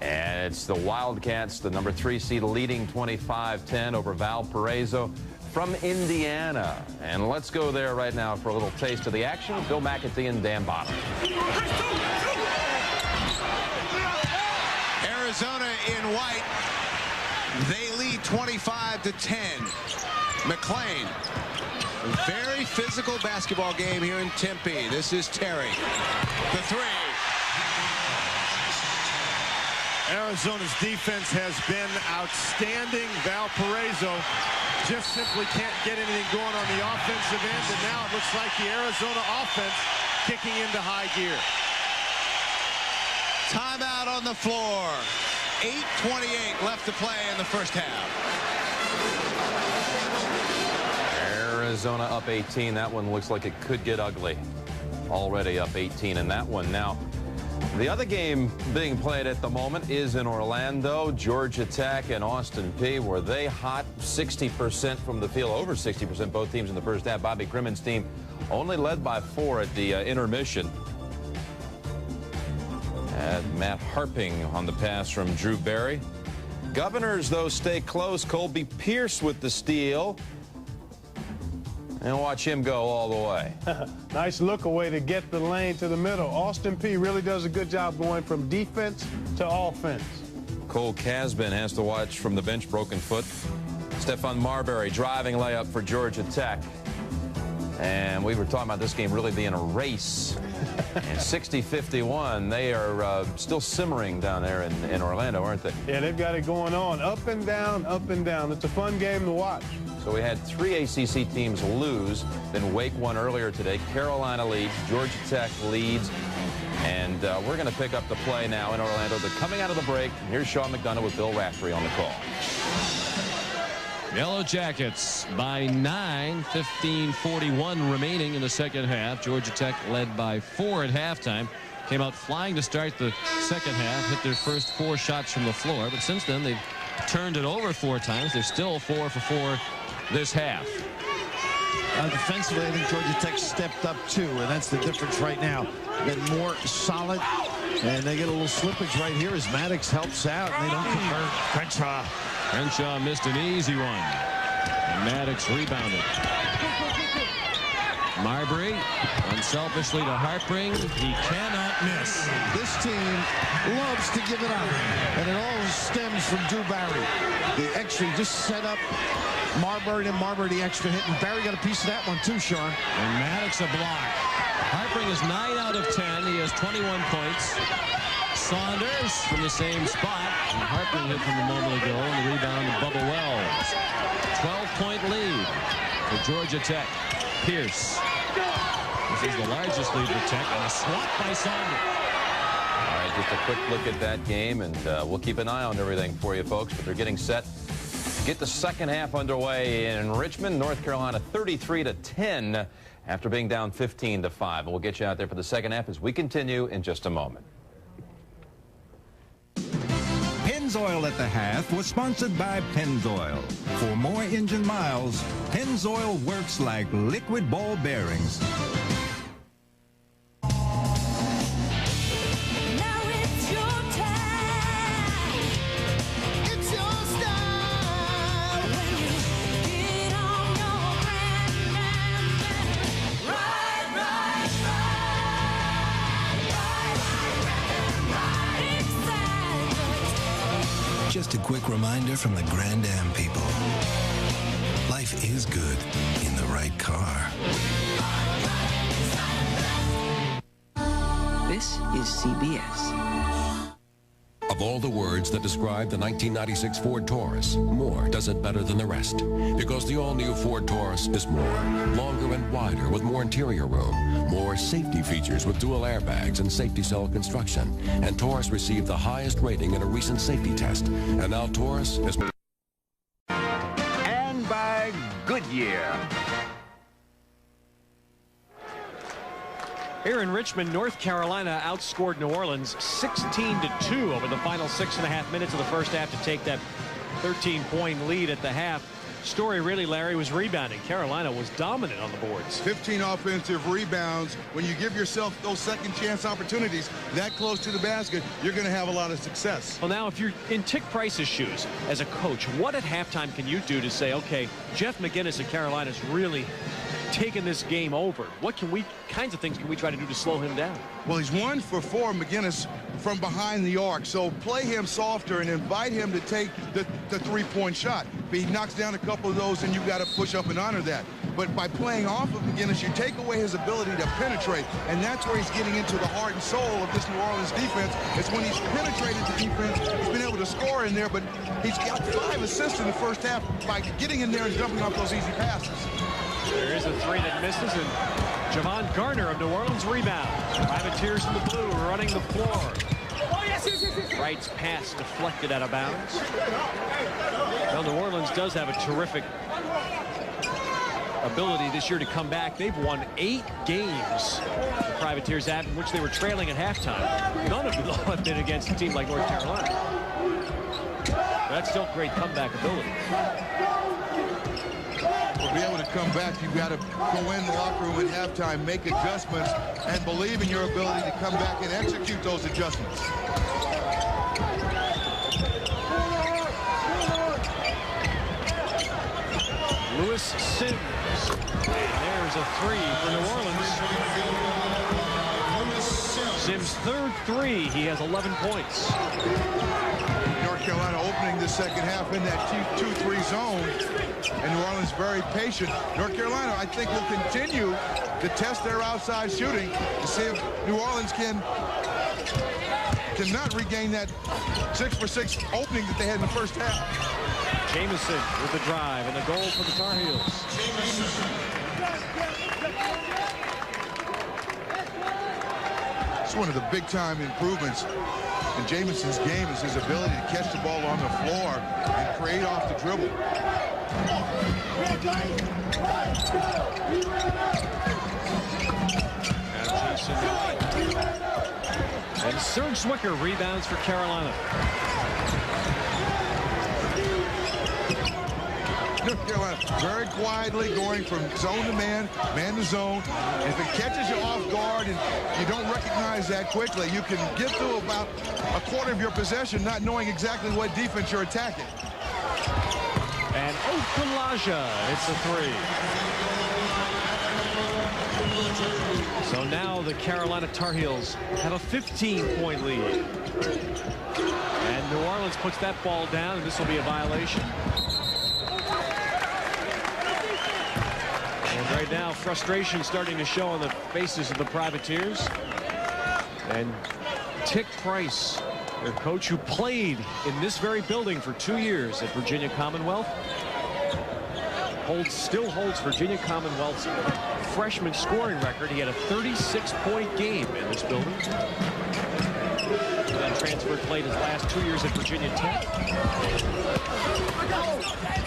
And it's the Wildcats, the number 3 seed, leading 25-10 over Valparaiso from Indiana. And let's go there right now for a little taste of the action. Bill McAtee and Dan Bottom. Arizona in white. They lead 25-10. McClain. Very physical basketball game here in Tempe. This is Terry. The three. Arizona's defense has been outstanding. Valparaiso just simply can't get anything going on the offensive end, and now it looks like the Arizona offense kicking into high gear. Timeout on the floor. 8:28 left to play in the first half. Arizona up 18. That one looks like it could get ugly. Already up 18 in that one. Now, the other game being played at the moment is in Orlando. Georgia Tech and Austin Peay. Were they hot? 60% from the field, over 60%, both teams in the first half. Bobby Crimmon's team only led by 4 at the intermission. And Matt Harping on the pass from Drew Barry. Governors, though, stay close. Colby Pierce with the steal. And watch him go all the way. Nice look away to get the lane to the middle. Austin Peay really does a good job going from defense to offense. Cole Casbin has to watch from the bench, broken foot. Stephon Marbury driving layup for Georgia Tech. And we were talking about this game really being a race. And 60-51, they are still simmering down there in Orlando, aren't they? Yeah, they've got it going on. Up and down, up and down. It's a fun game to watch. So we had 3 ACC teams lose. Then Wake won earlier today. Carolina leads. Georgia Tech leads. And we're going to pick up the play now in Orlando. They're coming out of the break. Here's Sean McDonough with Bill Raftery on the call. Yellow Jackets by 9, 15:41 remaining in the second half. Georgia Tech led by 4 at halftime. Came out flying to start the second half, hit their first 4 shots from the floor. But since then, they've turned it over 4 times. They're still 4 for 4 this half. Defensively, I think Georgia Tech stepped up too, and that's the difference right now. Been more solid, and they get a little slippage right here as Maddox helps out, and they don't convert. Crenshaw missed an easy one. And Maddox rebounded. Marbury unselfishly to Harpring. He cannot miss. This team loves to give it out, and it all stems from Drew Barry. The extra, he just set up Marbury and Marbury the extra hit, and Barry got a piece of that one too, Sean. And Maddox a block. Harpring is 9 out of 10. He has 21 points. Saunders from the same spot. And Harpring hit from a moment ago, and the rebound to Bubba Wells. 12-point lead for Georgia Tech. Pierce. This is the largest lead for Tech, and a swat by Saunders. All right, just a quick look at that game, and we'll keep an eye on everything for you folks. But they're getting set to get the second half underway in Richmond, North Carolina, 33-10 after being down 15-5. We'll get you out there for the second half as we continue in just a moment. Pennzoil at the half was sponsored by Pennzoil. For more engine miles, Pennzoil works like liquid ball bearings. Just a quick reminder from the Grand Am people. Life is good in the right car. This is CBS. Of all the words that describe the 1996 Ford Taurus, more does it better than the rest. Because the all-new Ford Taurus is more. Longer and wider with more interior room. More safety features with dual airbags and safety cell construction. And Taurus received the highest rating in a recent safety test. And now Taurus is... And by Goodyear. Here in Richmond, North Carolina outscored New Orleans 16-2 over the final 6.5 minutes of the first half to take that 13-point lead at the half. story really, Larry, was rebounding. Carolina was dominant on the boards. 15 offensive rebounds. When you give yourself those second chance opportunities that close to the basket, you're going to have a lot of success. Well, now, if you're in Tick Price's shoes as a coach, what at halftime can you do to say, okay, Jeff McInnis at Carolina's really taking this game over? What kinds of things can we try to do to slow him down? Well, he's 1 for 4, McInnis, from behind the arc. So play him softer and invite him to take the three-point shot. If he knocks down a couple of those, then you've got to push up and honor that. But by playing off of McInnis, you take away his ability to penetrate. And that's where he's getting into the heart and soul of this New Orleans defense. It's when he's penetrated the defense, he's been able to score in there, but he's got 5 assists in the first half by getting in there and jumping off those easy passes. There is a 3 that misses, and Javon Garner of New Orleans rebound. Privateers in the blue running the floor. Wright's pass deflected out of bounds. Well, New Orleans does have a terrific ability this year to come back. They've won 8 games, the Privateers have, in which they were trailing at halftime. None of them have been against a team like North Carolina. But that's still great comeback ability. To be able to come back, you've got to go in the locker room at halftime, make adjustments, and believe in your ability to come back and execute those adjustments. Lewis Sims. And there's a 3 for New Orleans. Sims' 3rd 3. He has 11 points. North Carolina opening the second half in that 2-3 zone. And New Orleans very patient. North Carolina, I think, will continue to test their outside shooting to see if New Orleans cannot regain that 6-for-6 opening that they had in the first half. Jamison with the drive and the goal for the Tar Heels. It's one of the big-time improvements in Jamison's game is his ability to catch the ball on the floor and create off the dribble. And Serge Zwicker rebounds for Carolina. North Carolina very quietly going from zone to man, man to zone. And if it catches you off guard and you don't recognize that quickly, you can get through about a quarter of your possession not knowing exactly what defense you're attacking. And Okulaja, it's a 3. So now the Carolina Tar Heels have a 15-point lead. And New Orleans puts that ball down, and this will be a violation. And right now, frustration starting to show on the faces of the Privateers. And Tick Price, their coach who played in this very building for 2 years at Virginia Commonwealth, still holds Virginia Commonwealth's freshman scoring record. He had a 36-point game in this building. Then transferred, played his last 2 years at Virginia Tech.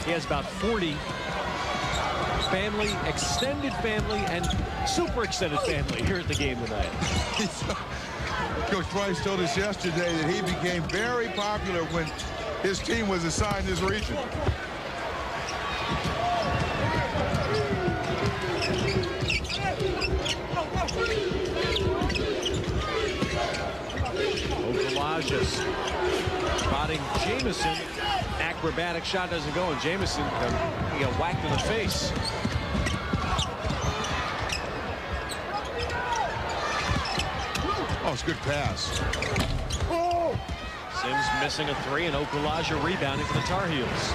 He has about 40 family, extended family, and super extended family here at the game tonight. Coach Price told us yesterday that he became very popular when his team was assigned this region. Okulaja spotting Jamison. Acrobatic shot doesn't go, and Jamison he got whacked in the face. Oh, it's a good pass. Sims missing a 3, and Okulaja rebounding for the Tar Heels.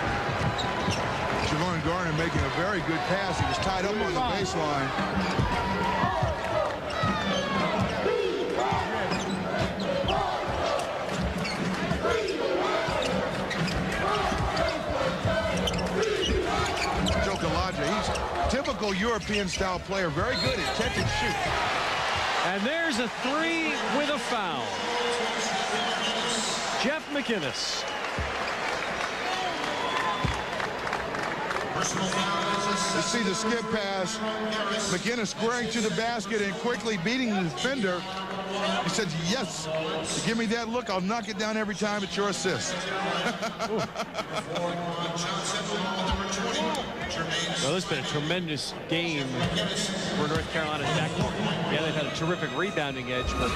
Javon Garner making a very good pass. He was tied up on the baseline. He's a typical European-style player, very good at catch and shoot. And there's a 3 with a foul. Jeff McInnis. Personal foul You see the skip pass. McInnis squaring to the basket and quickly beating the defender. He said, yes, you give me that look, I'll knock it down every time. It's your assist. Well, this has been a tremendous game for North Carolina's backcourt. Yeah, they've had a terrific rebounding edge, but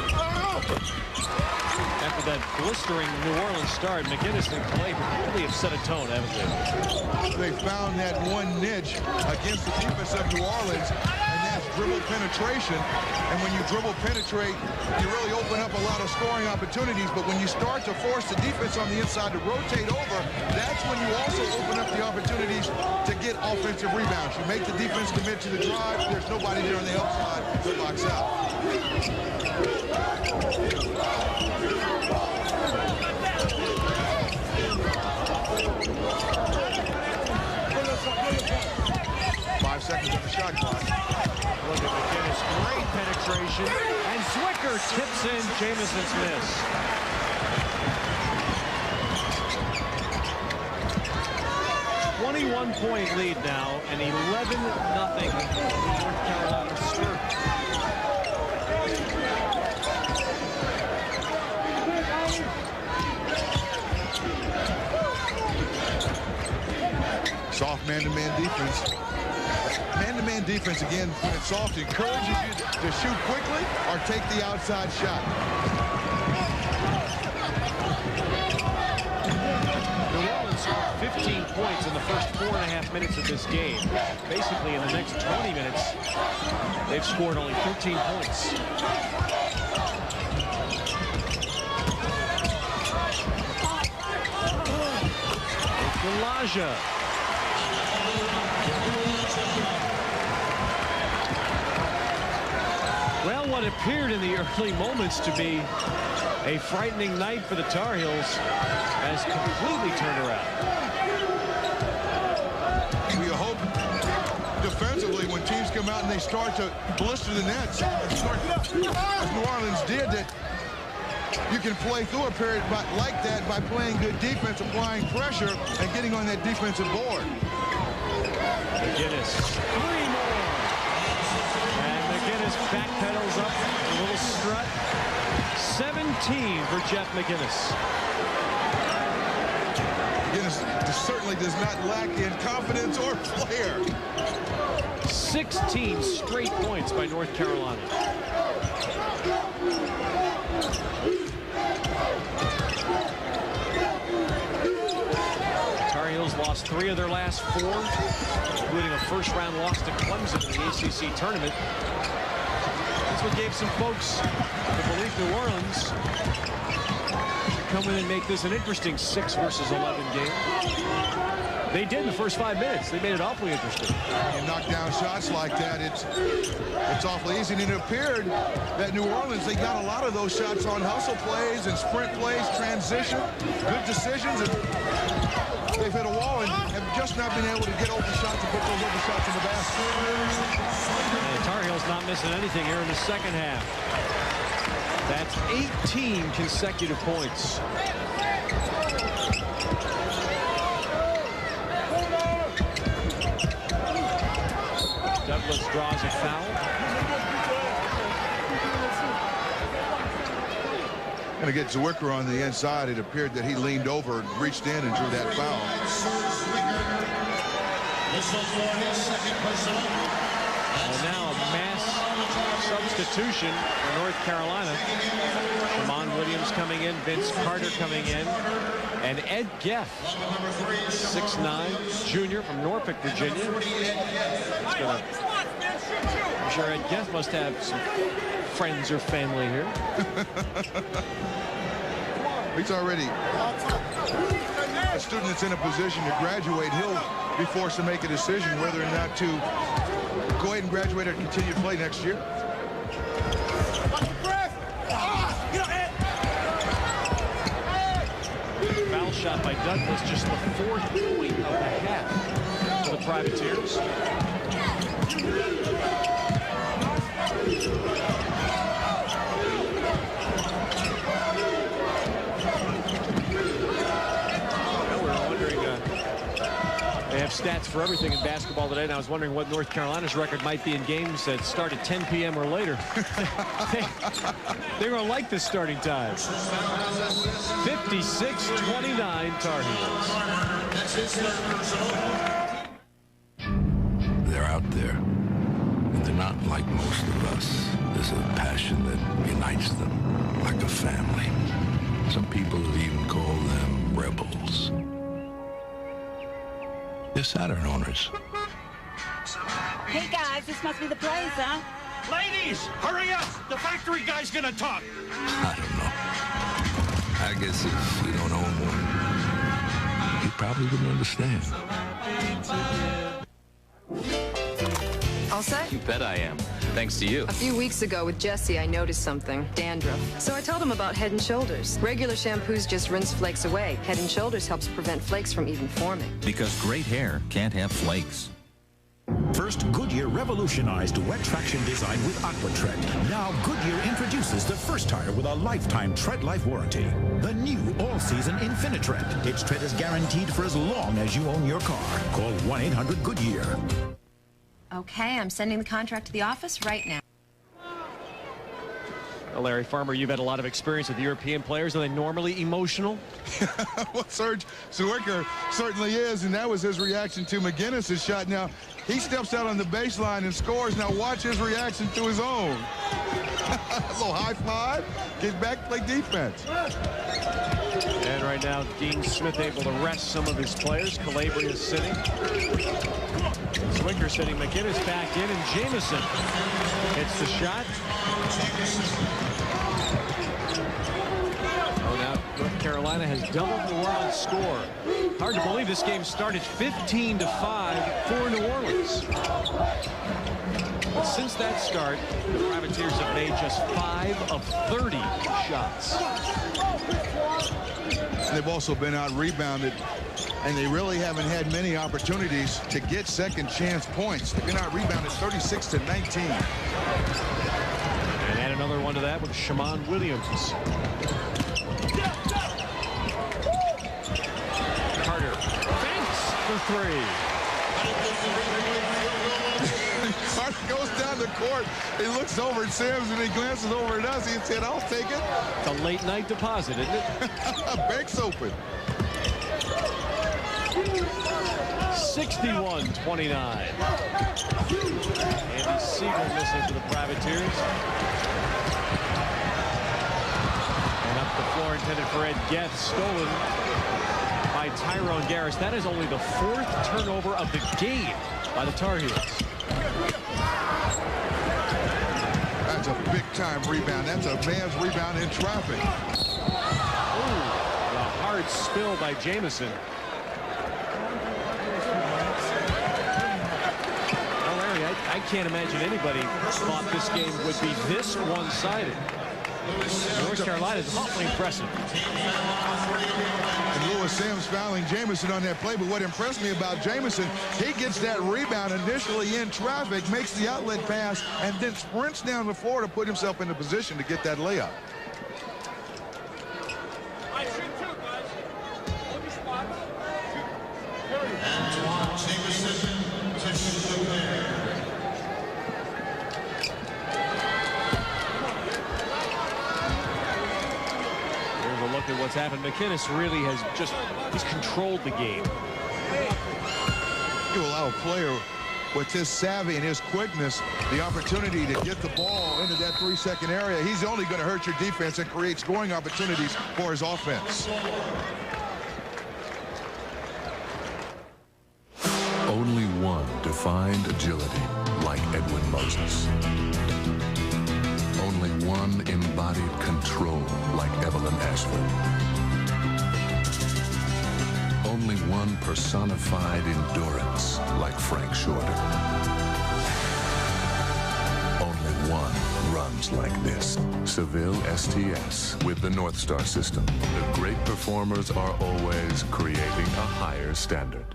after that blistering New Orleans start, McInnis and Clay really have set a tone, haven't they? They found that one niche against the defense of New Orleans, and that's dribble penetration. And when you dribble penetrate, you really open up a lot of scoring opportunities. But when you start to force the defense on the inside to rotate over, that's when you also open up the opportunities to get offensive rebounds. You make the defense commit to the drive. There's nobody there on the outside to box out. 5 seconds on the shot clock. Look at McInnis, great penetration, and Zwicker tips in Jamison's miss. Point lead now, and 11-0 North Carolina skirt. Soft man-to-man defense. Man-to-man defense, again, when it's soft, encourages you to shoot quickly or take the outside shot. 15 points in the first 4.5 minutes of this game. Basically, in the next 20 minutes, they've scored only 13 points. Elijah. Well, what appeared in the early moments to be a frightening night for the Tar Heels has completely turned around. We hope defensively when teams come out and they start to blister the nets, as New Orleans did, that you can play through a period like that by playing good defense, applying pressure, and getting on that defensive board. McInnis, 3 more. And McInnis backpedals up, a little strut. 17 for Jeff McInnis. McInnis certainly does not lack in confidence or flair. 16 straight points by North Carolina. Tar Heels lost 3 of their last 4, including a first-round loss to Clemson in the ACC tournament. That's what gave some folks the belief New Orleans should come in and make this an interesting 6 versus 11 game. They did in the first 5 minutes. They made it awfully interesting. You knock down shots like that, it's awfully easy. And it appeared that New Orleans, they got a lot of those shots on hustle plays and sprint plays, transition, good decisions, and they've hit a wall and have just not been able to get open shots and put those open shots in the basket. And the Tar Heels not missing anything here in the second half. That's 18 consecutive points. Douglas draws a foul. Going to get Zwicker on the inside. It appeared that he leaned over and reached in and drew that foul. And now a mass substitution for North Carolina. Shamon Williams coming in, Vince Carter coming in, and Ed Geff, 6'9", junior from Norfolk, Virginia. I'm sure Ed Geff must have some friends or family here. He's already a student that's in a position to graduate. He'll be forced to make a decision whether or not to go ahead and graduate or continue to play next year. Foul shot by Douglas, just the 4th point of the half for the Privateers. They have stats for everything in basketball today, and I was wondering what North Carolina's record might be in games that start at 10 p.m. or later. They're going to like this starting time. 56-29 Tar Heels. They're out there, and they're not like most of us. There's a passion that unites them, like a family. Some people have even called them rebels. They're Saturn owners. Hey guys, this must be the place, huh? Ladies, hurry up! The factory guy's gonna talk. I don't know. I guess if you don't own one, you probably wouldn't understand. All set? You bet I am. Thanks to you. A few weeks ago with Jesse, I noticed something. Dandruff. So I told him about Head & Shoulders. Regular shampoos just rinse flakes away. Head & Shoulders helps prevent flakes from even forming. Because great hair can't have flakes. First, Goodyear revolutionized wet traction design with AquaTread. Now, Goodyear introduces the first tire with a lifetime tread life warranty. The new all-season InfiniTread. Its tread is guaranteed for as long as you own your car. Call 1-800-GOODYEAR. Okay, I'm sending the contract to the office right now. Well, Larry Farmer, you've had a lot of experience with European players. Are they normally emotional? Well, Serge Zwicker certainly is, and that was his reaction to McGinnis' shot. Now, he steps out on the baseline and scores. Now, watch his reaction to his own. A little high five, get back, play defense. And right now, Dean Smith able to rest some of his players. Calabria is sitting. Zwicker sitting. McGinnis back in, and Jamison hits the shot. Oh, now North Carolina has doubled New Orleans' score. Hard to believe this game started 15-5 for New Orleans. But since that start, the Privateers have made just 5 of 30 shots. They've also been out-rebounded, and they really haven't had many opportunities to get second-chance points. They've been out-rebounded 36-19. And add another one to that with Shammond Williams. Carter banks for 3. Carter goes down the court. He looks over at Sims, and he glances over at us. He said, "I'll take it." It's a late-night deposit, isn't it? Banks open. 61-29. Andy Siegel missing for the Privateers. And up the floor intended for Ed Getz, stolen by Tyrone Garris. That is only the 4th turnover of the game by the Tar Heels. That's a big-time rebound. That's a man's rebound in traffic. Ooh, a hard spill by Jamison. Well, Larry, I can't imagine anybody thought this game would be this one-sided. North Carolina is awfully impressive. And Lewis Sims fouling Jamison on that play, but what impressed me about Jamison, he gets that rebound initially in traffic, makes the outlet pass, and then sprints down the floor to put himself in a position to get that layup. Look at what's happened. McGinnis really has he's controlled the game. You allow a player with his savvy and his quickness the opportunity to get the ball into that 3-second area. He's only going to hurt your defense and create scoring opportunities for his offense. Only one defined agility like Edwin Moses. Only one embodied control like Evelyn Ashford. Only one personified endurance like Frank Shorter. Only one runs like this. Seville STS with the North Star system. The great performers are always creating a higher standard.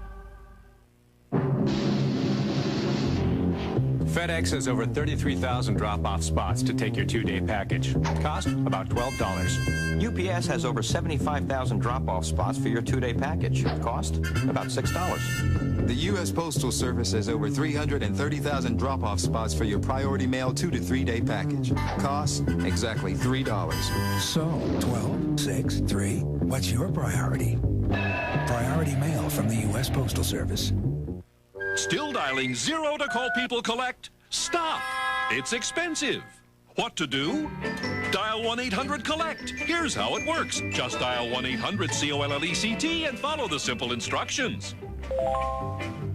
FedEx has over 33,000 drop-off spots to take your 2-day package. Cost about $12. UPS has over 75,000 drop-off spots for your 2-day package. Cost about $6. The U.S. Postal Service has over 330,000 drop-off spots for your Priority Mail 2 to 3-day package. Cost exactly $3. So, 12, 6, 3, what's your priority? Priority Mail from the U.S. Postal Service. Still dialing 0 to call people collect? Stop! It's expensive. What to do? Dial 1-800-COLLECT. Here's how it works. Just dial 1-800-COLLECT and follow the simple instructions.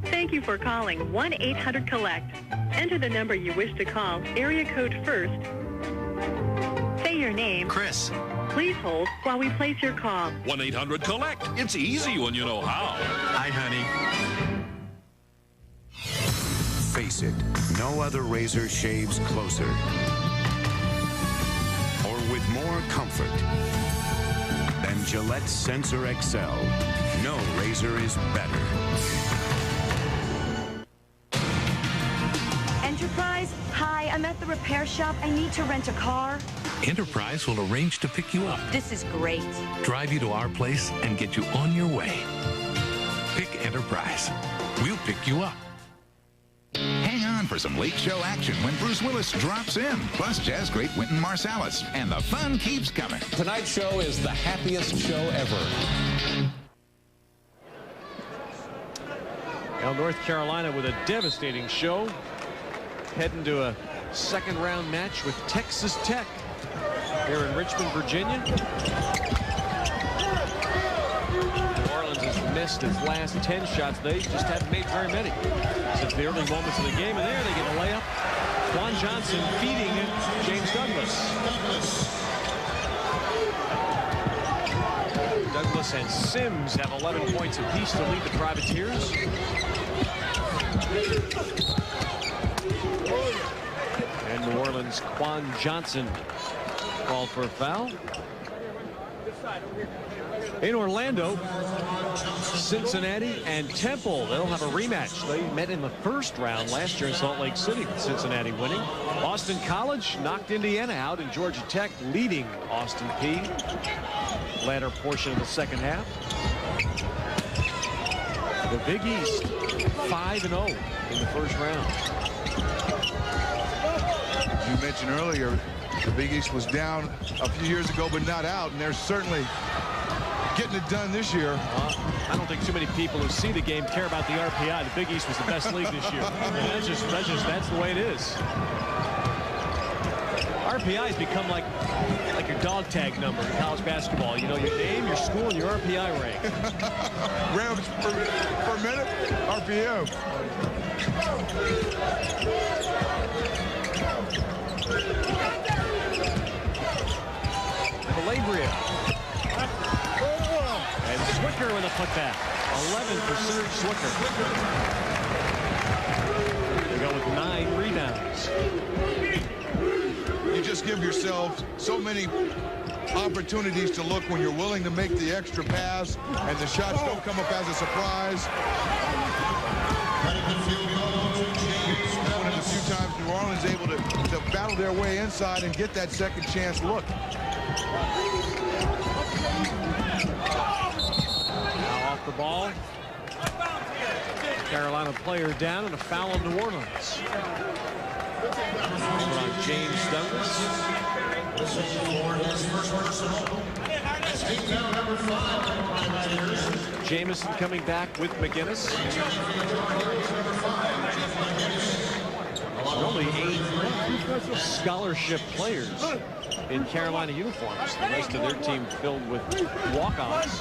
Thank you for calling 1-800-COLLECT. Enter the number you wish to call, area code first. Say your name. Chris. Please hold while we place your call. 1-800-COLLECT. It's easy when you know how. Hi, honey. Face it, no other razor shaves closer or with more comfort than Gillette Sensor XL. No razor is better. Enterprise? Hi, I'm at the repair shop. I need to rent a car. Enterprise will arrange to pick you up, This is great. drive you to our place, and get you on your way. Pick Enterprise. We'll pick you up. Hang on for some late show action when Bruce Willis drops in, plus jazz great Wynton Marsalis, and the fun keeps coming. Tonight's show is the happiest show ever. Well, North Carolina with a devastating show, heading to a second-round match with Texas Tech here in Richmond, Virginia. Missed his last 10 shots. They just haven't made very many since the early moments of the game. And there they get a layup. Quan Johnson feeding James Douglas. Douglas and Sims have 11 points apiece to lead the Privateers. And New Orleans' Quan Johnson called for a foul. In Orlando, Cincinnati and Temple, they'll have a rematch. They met in the first round last year in Salt Lake City, with Cincinnati winning. Boston College knocked Indiana out, and Georgia Tech leading Austin Peay. Latter portion of the second half. The Big East, 5-0 in the first round. As you mentioned earlier, the Big East was down a few years ago, but not out, and they're certainly getting it done this year. I don't think too many people who see the game care about the RPI. The Big East was the best league this year. And that's the way it is. RPI has become like your dog tag number in college basketball. You know your name, your school, and your RPI rank. Rounds per minute, RPM. Calabria. And Zwicker with a putback. 11 for Serge Zwicker. They go with 9 rebounds. You just give yourself so many opportunities to look when you're willing to make the extra pass, and the shots don't come up as a surprise. One of the few times New Orleans able to battle their way inside and get that second chance look. The ball. Carolina player down and a foul on New Orleans. On James Douglas. Jamison coming back with McGinnis. Only 8 scholarship players in Carolina uniforms. The rest of their team filled with walk-ons.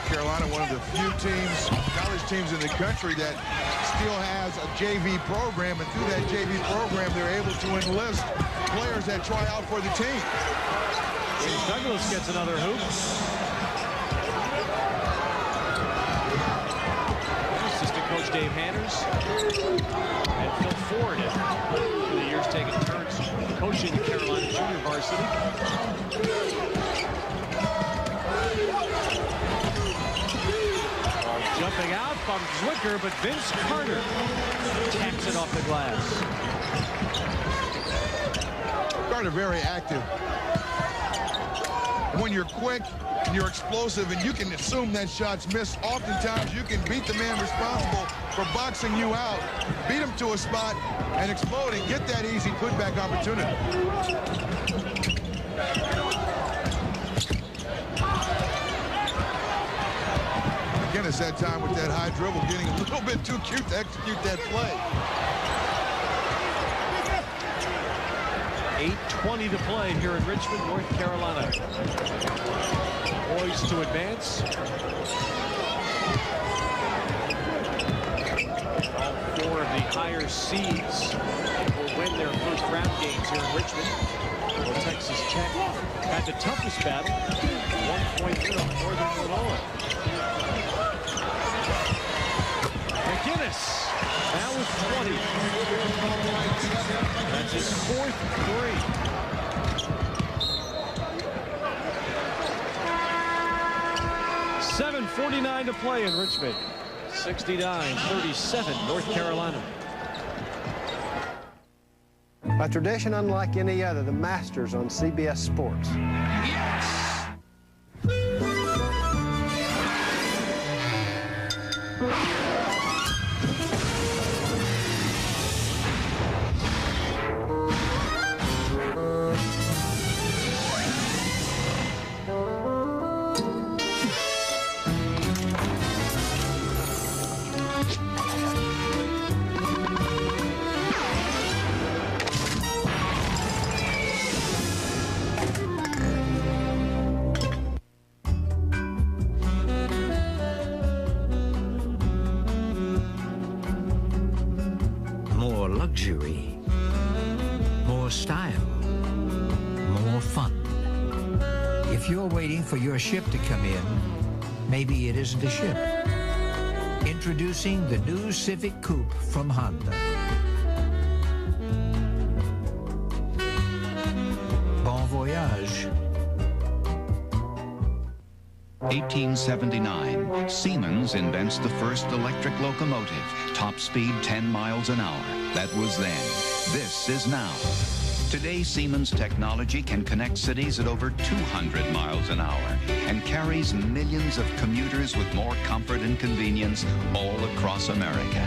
Carolina, one of the few teams, college teams in the country that still has a JV program, and through that JV program, they're able to enlist players that try out for the team. Douglas gets another hoop. Assistant coach Dave Hanners and Phil Ford, for the years taking turns coaching the Carolina junior varsity. Jumping out from Zwicker, but Vince Carter taps it off the glass. Carter very active. When you're quick and you're explosive and you can assume that shot's missed, oftentimes you can beat the man responsible for boxing you out, beat him to a spot and explode and get that easy putback opportunity. McGinnis had time with that high dribble, getting a little bit too cute to execute that play. 8:20 to play here in Richmond, North Carolina. Poised to advance. All 4 of the higher seeds will win their first round games here in Richmond. Well, Texas Tech had the toughest battle. 1-point win over Northern Illinois. McGinnis now with 20. That's his 4th three. .7:49 to play in Richmond. 69-37 North Carolina. A tradition unlike any other, the Masters on CBS Sports. Yes! More luxury, more style, more fun. If you're waiting for your ship to come in, maybe it isn't a ship. Introducing the new Civic Coupe from Honda. Bon voyage. 1879, Siemens invents the first electric locomotive, top speed 10 miles an hour. That was then. This is now. Today, Siemens technology can connect cities at over 200 miles an hour and carries millions of commuters with more comfort and convenience all across America.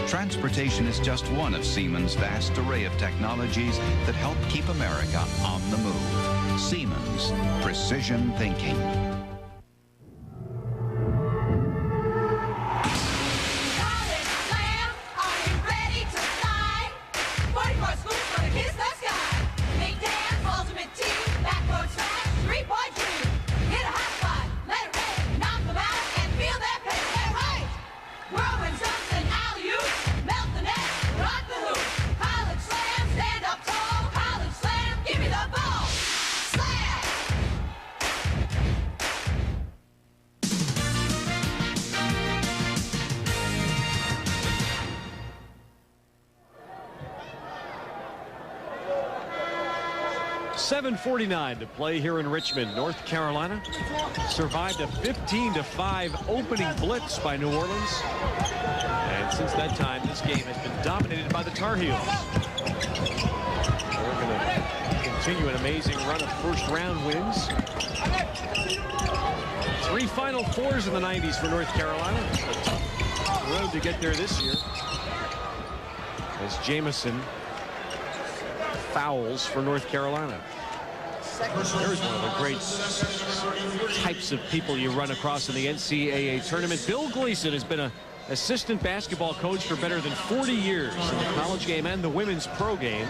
Transportation is just one of Siemens' vast array of technologies that help keep America on the move. Siemens, precision thinking. .7:49 to play here in Richmond. North Carolina survived a 15-5 opening blitz by New Orleans. And since that time, this game has been dominated by the Tar Heels. We're going to continue an amazing run of first-round wins. 3 Final Fours in the 90s for North Carolina. A tough road to get there this year, as Jamison fouls for North Carolina. There's one of the great types of people you run across in the NCAA tournament. Bill Gleason has been an assistant basketball coach for better than 40 years in the college game and the women's pro game.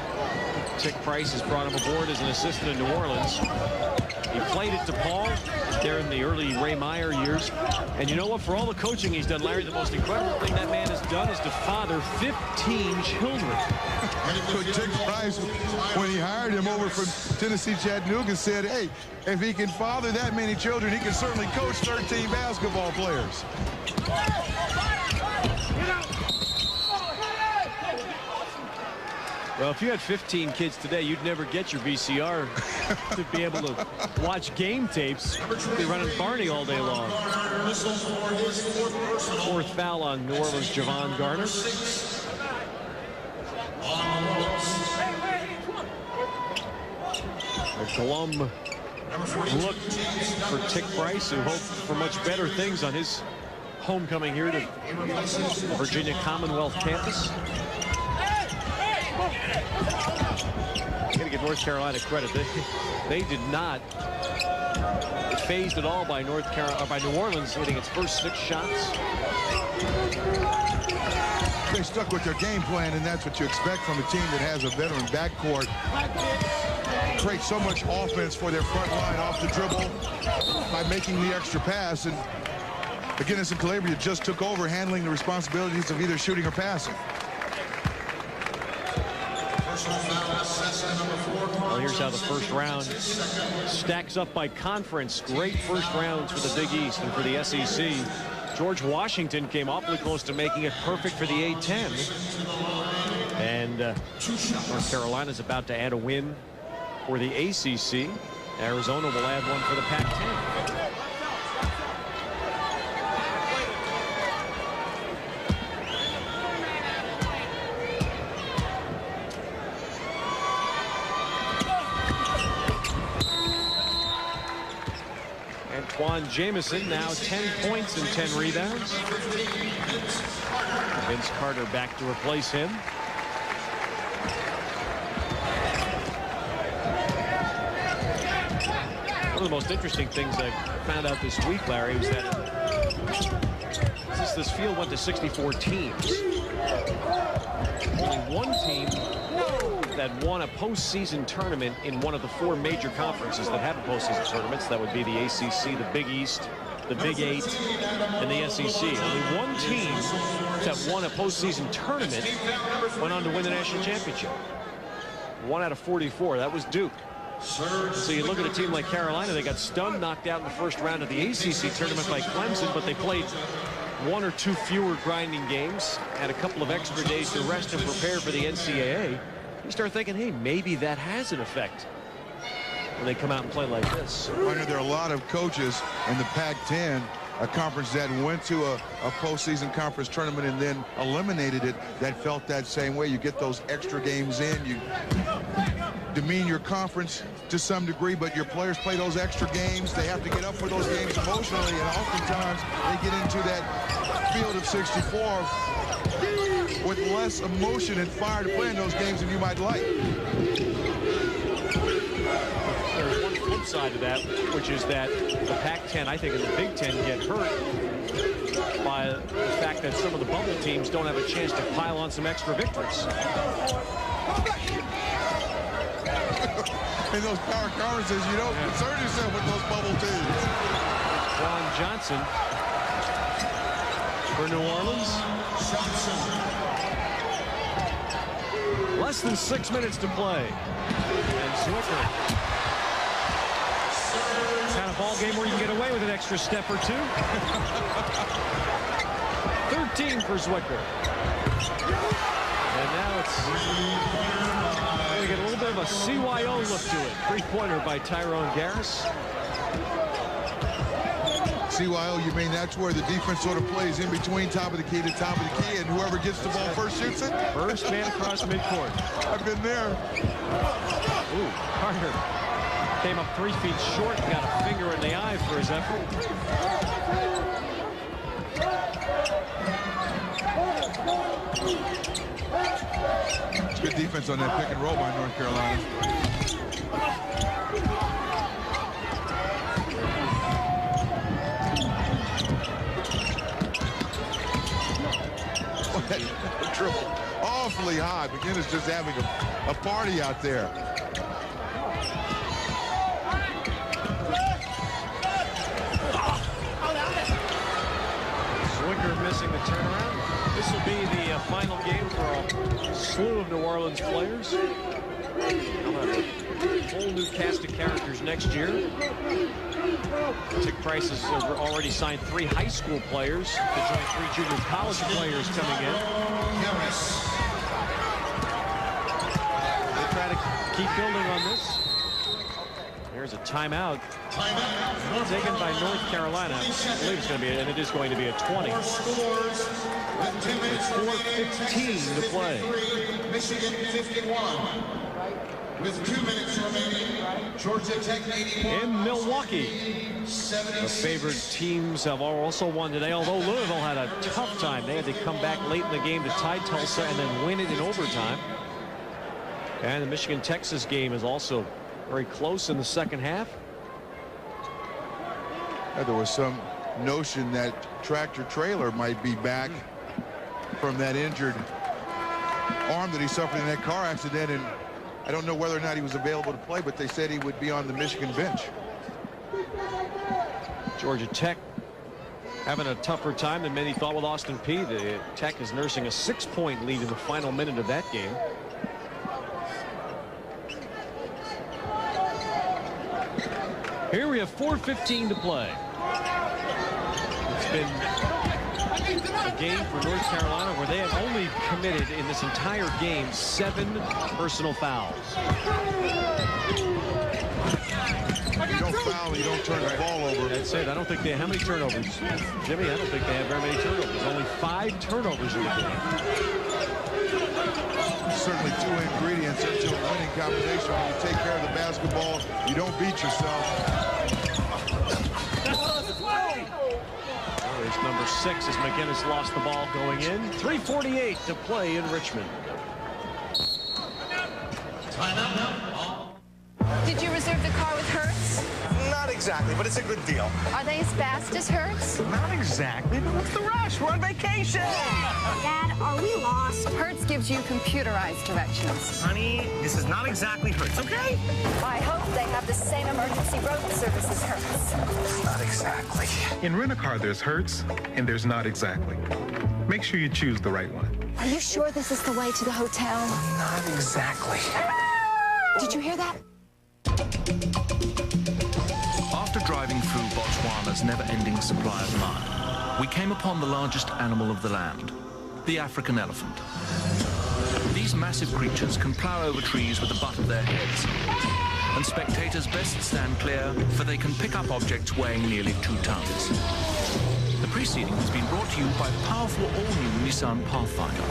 Tick Price has brought him aboard as an assistant in New Orleans. He played at DePaul there in the early Ray Meyer years. And you know what? For all the coaching he's done, Larry, the most incredible thing that man has done is to father 15 children. Coach Tick Price, when he hired him over from Tennessee Chattanooga, said, hey, if he can father that many children, he can certainly coach 13 basketball players. Well, if you had 15 kids today, you'd never get your VCR to be able to watch game tapes. You'd be running Barney all day long. Fourth foul on New Orleans' Javon Garner. A glum look for Tick Price, who hoped for much better things on his homecoming here to the Virginia Commonwealth campus. Got to give North Carolina credit. They did not get phased at all by New Orleans hitting its first 6 shots. They stuck with their game plan, and that's what you expect from a team that has a veteran backcourt. Create so much offense for their front line off the dribble by making the extra pass. And McGinnis and Calabria just took over handling the responsibilities of either shooting or passing. Well, here's how the first round stacks up by conference. Great first rounds for the Big East and for the SEC. George Washington came awfully close to making it perfect for the A-10. And North Carolina's about to add a win for the ACC. Arizona will add one for the Pac-10. Juan Jamison now 10 points and 10 rebounds. Vince Carter back to replace him. One of the most interesting things I found out this week, Larry, was that since this field went to 64 teams, only one team that won a postseason tournament in one of the 4 major conferences that have postseason tournaments. That would be the ACC, the Big East, the Big 8, and the SEC. Only one team that won a postseason tournament went on to win the national championship. 1 out of 44. That was Duke. So you look at a team like Carolina, they got stunned, knocked out in the first round of the ACC tournament by Clemson, but they played 1 or 2 fewer grinding games, had a couple of extra days to rest and prepare for the NCAA. You start thinking, hey, maybe that has an effect when they come out and play like this. I know there are a lot of coaches in the Pac-10, a conference that went to a postseason conference tournament and then eliminated it, that felt that same way. You get those extra games in, you demean your conference to some degree, but your players play those extra games. They have to get up for those games emotionally, and oftentimes they get into that field of 64 with less emotion and fire to play in those games than you might like. There's one flip side to that, which is that the Pac-10, I think, and the Big Ten get hurt by the fact that some of the bubble teams don't have a chance to pile on some extra victories. In those power conferences, you don't concern yourself with those bubble teams. Juan Johnson for New Orleans. Less than 6 minutes to play. And Zwicker. Kind of ball game where you can get away with an extra step or 2. 13 for Zwicker. And now it's going to get a little bit of a CYO look to it. 3-pointer by Tyrone Garris. CYO, you mean that's where the defense sort of plays in between top of the key to top of the key, and whoever gets the ball first shoots it? First man across midcourt. I've been there. Ooh, Carter came up 3 feet short and got a finger in the eye for his effort. It's good defense on that pick and roll by North Carolina. Triple awfully high. McGinnis just having a party out there. Zwicker missing the turnaround. This will be the final game for a slew of New Orleans players. They'll have a whole new cast of characters next year. Tick Price has already signed 3 high school players to join 3 junior college players coming in. keep building on this. There's a timeout taken by North Carolina. I believe it's going to be, and it is going to be a 20. With 4:15 to play. Michigan 51. With 2 minutes remaining, Georgia Tech 81. In Milwaukee, the favored teams have also won today, although Louisville had a tough time. They had to come back late in the game to tie Tulsa and then win it in overtime. And the Michigan-Texas game is also very close in the second half. There was some notion that Tractor Trailer might be back from that injured arm that he suffered in that car accident, and I don't know whether or not he was available to play, but they said he would be on the Michigan bench. Georgia Tech having a tougher time than many thought with Austin Peay. The Tech is nursing a 6-point lead in the final minute of that game. Here we have 4:15 to play. It's been a game for North Carolina where they have only committed in this entire game 7 personal fouls. You don't foul, you don't turn the ball over. That's it. I don't think they have. How many turnovers? Jimmy, I don't think they have very many turnovers. Only 5 turnovers in the game. Certainly 2 ingredients into a winning combination. When you take care of the basketball, you don't beat yourself. There's number 6 as McGinnis lost the ball going in. 3:48 to play in Richmond. Did you reserve the car with Hertz? Not exactly, but it's a good deal. Are they as fast as Hertz? Not exactly, but what's the rush? We're on vacation. Dad, are we lost? Hertz gives you computerized directions. Honey, this is not exactly Hertz, okay? I hope they have the same emergency road service as Hertz. Not exactly. In Rent-A-Car, there's Hertz, and there's not exactly. Make sure you choose the right one. Are you sure this is the way to the hotel? Not exactly. Did you hear that? After driving through Botswana's never-ending supply of mud, we came upon the largest animal of the land, the African elephant. These massive creatures can plow over trees with the butt of their heads, and spectators best stand clear, for they can pick up objects weighing nearly 2 tons. The preceding has been brought to you by the powerful all-new Nissan Pathfinder,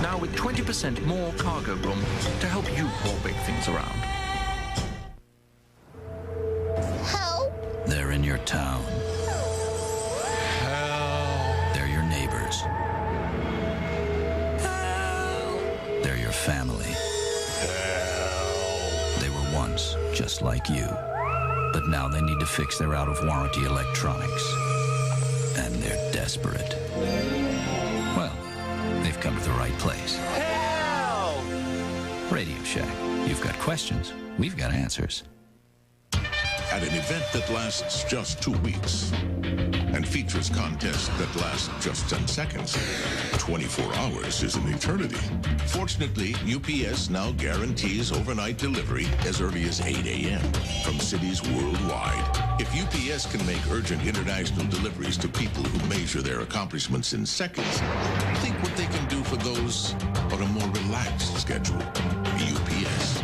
now with 20% more cargo room to help you haul big things around. They're in your town. Help. They're your neighbors. Help. They're your family. Help. They were once just like you. But now they need to fix their out-of-warranty electronics. And they're desperate. Well, they've come to the right place. Help! Radio Shack. You've got questions. We've got answers. At an event that lasts just 2 weeks and features contests that last just 10 seconds, 24 hours is an eternity. Fortunately, UPS now guarantees overnight delivery as early as 8 a.m. from cities worldwide. If UPS can make urgent international deliveries to people who measure their accomplishments in seconds, think what they can do for those on a more relaxed schedule. UPS,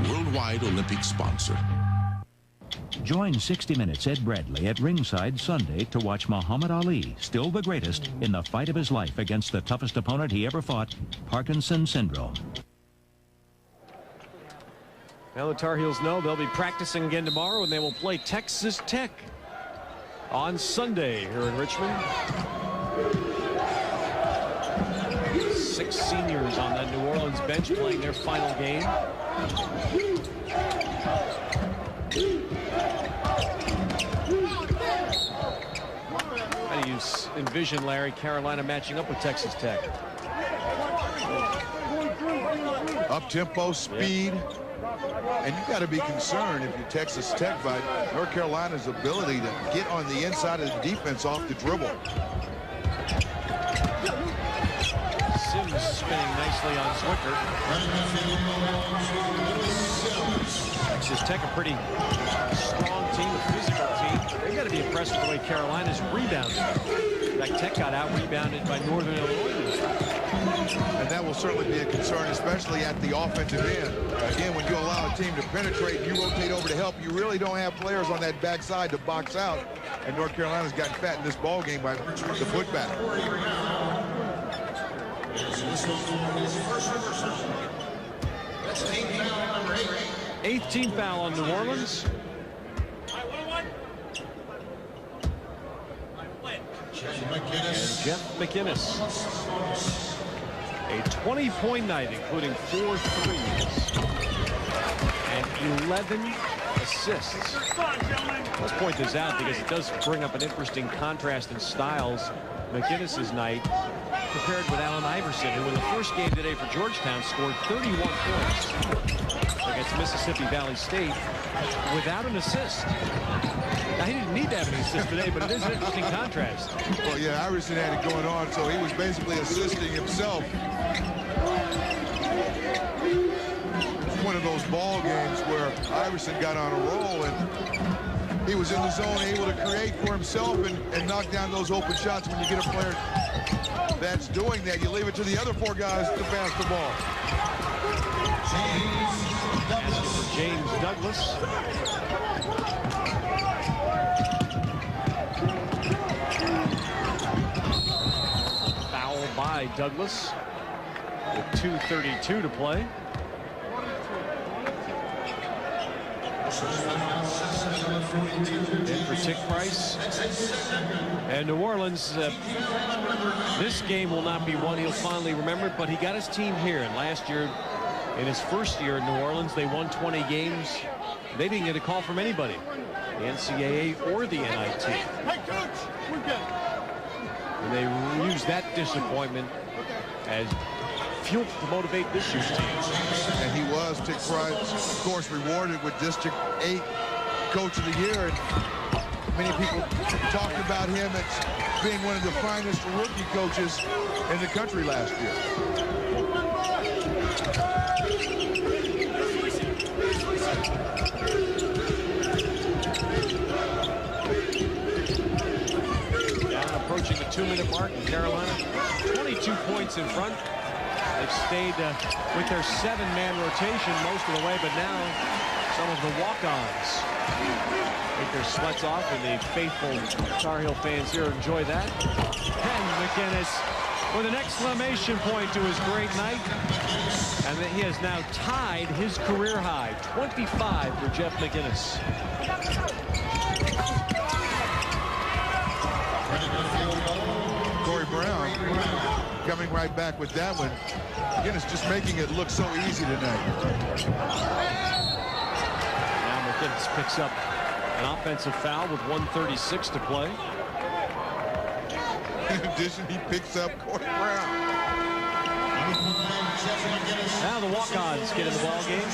worldwide Olympic sponsor. Join 60 Minutes' Ed Bradley at ringside Sunday to watch Muhammad Ali, still the greatest, in the fight of his life against the toughest opponent he ever fought, Parkinson's syndrome. Now the Tar Heels know they'll be practicing again tomorrow, and they will play Texas Tech on Sunday here in Richmond. 6 seniors on that New Orleans bench playing their final game. How do you envision, Larry, Carolina matching up with Texas Tech? Up-tempo, speed. Yep. And you got to be concerned if you're Texas Tech by North Carolina's ability to get on the inside of the defense off the dribble. Sims spinning nicely on Zwicker. Texas Tech, a pretty strong team, a physical team. They've got to be impressed with the way Carolina's rebounded. In fact, Tech got out-rebounded by Northern Illinois. And that will certainly be a concern, especially at the offensive end. Again, when you allow a team to penetrate, you rotate over to help, you really don't have players on that backside to box out. And North Carolina's gotten fat in this ball game by the putback. 8th team foul on New Orleans. And Jeff McInnes. A 20-point night, including 4 threes and 11 assists. Let's point this out because it does bring up an interesting contrast in styles. McInnes' night compared with Allen Iverson, who in the first game today for Georgetown scored 31 points against Mississippi Valley State without an assist. Now, he didn't need to have any assist today, but it is an interesting contrast. Well, yeah, Iverson had it going on, so he was basically assisting himself. One of those ball games where Iverson got on a roll and he was in the zone, able to create for himself and knock down those open shots. When you get a player that's doing that, you leave it to the other 4 guys to pass the ball. James Douglas. Foul by Douglas with 2:32 to play. In for Tick Price. And New Orleans, this game will not be one he'll fondly remember, but he got his team here. And last year, in his first year in New Orleans, they won 20 games. They didn't get a call from anybody, the NCAA or the NIT. And they used that disappointment as fuel to motivate this year's team. And he was, Tick Price, of course, rewarded with District 8 Coach of the Year. And many people talked about him as being one of the finest rookie coaches in the country last year. Down approaching the 2-minute mark in Carolina. 22 points in front. They've stayed with their 7-man rotation most of the way, but now some of the walk-ons take their sweats off, and the faithful Tar Heel fans here enjoy that. And McInnes with an exclamation point to his great night. And that he has now tied his career high, 25 for Jeff McInnes. Corey Brown coming right back with that one. McInnes just making it look so easy tonight. Now McInnes picks up an offensive foul with 1:36 to play. In addition, he picks up Corey Brown. Now the walk-ons get in the ball game.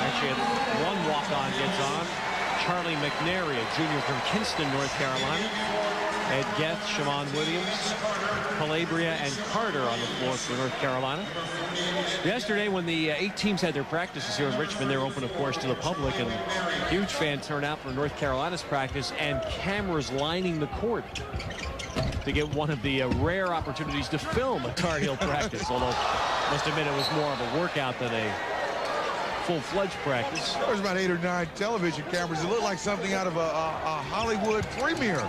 Actually, one walk-on gets on. Charlie McNary, a junior from Kinston, North Carolina. Ed Geth, Shammond Williams, Calabria, and Carter on the floor for North Carolina. Yesterday, when the 8 teams had their practices here in Richmond, they were open, of course, to the public, and huge fan turnout for North Carolina's practice, and cameras lining the court to get one of the rare opportunities to film a Tar Heel practice, although I must admit it was more of a workout than a full-fledged practice. There was about 8 or 9 television cameras. It looked like something out of a Hollywood premiere.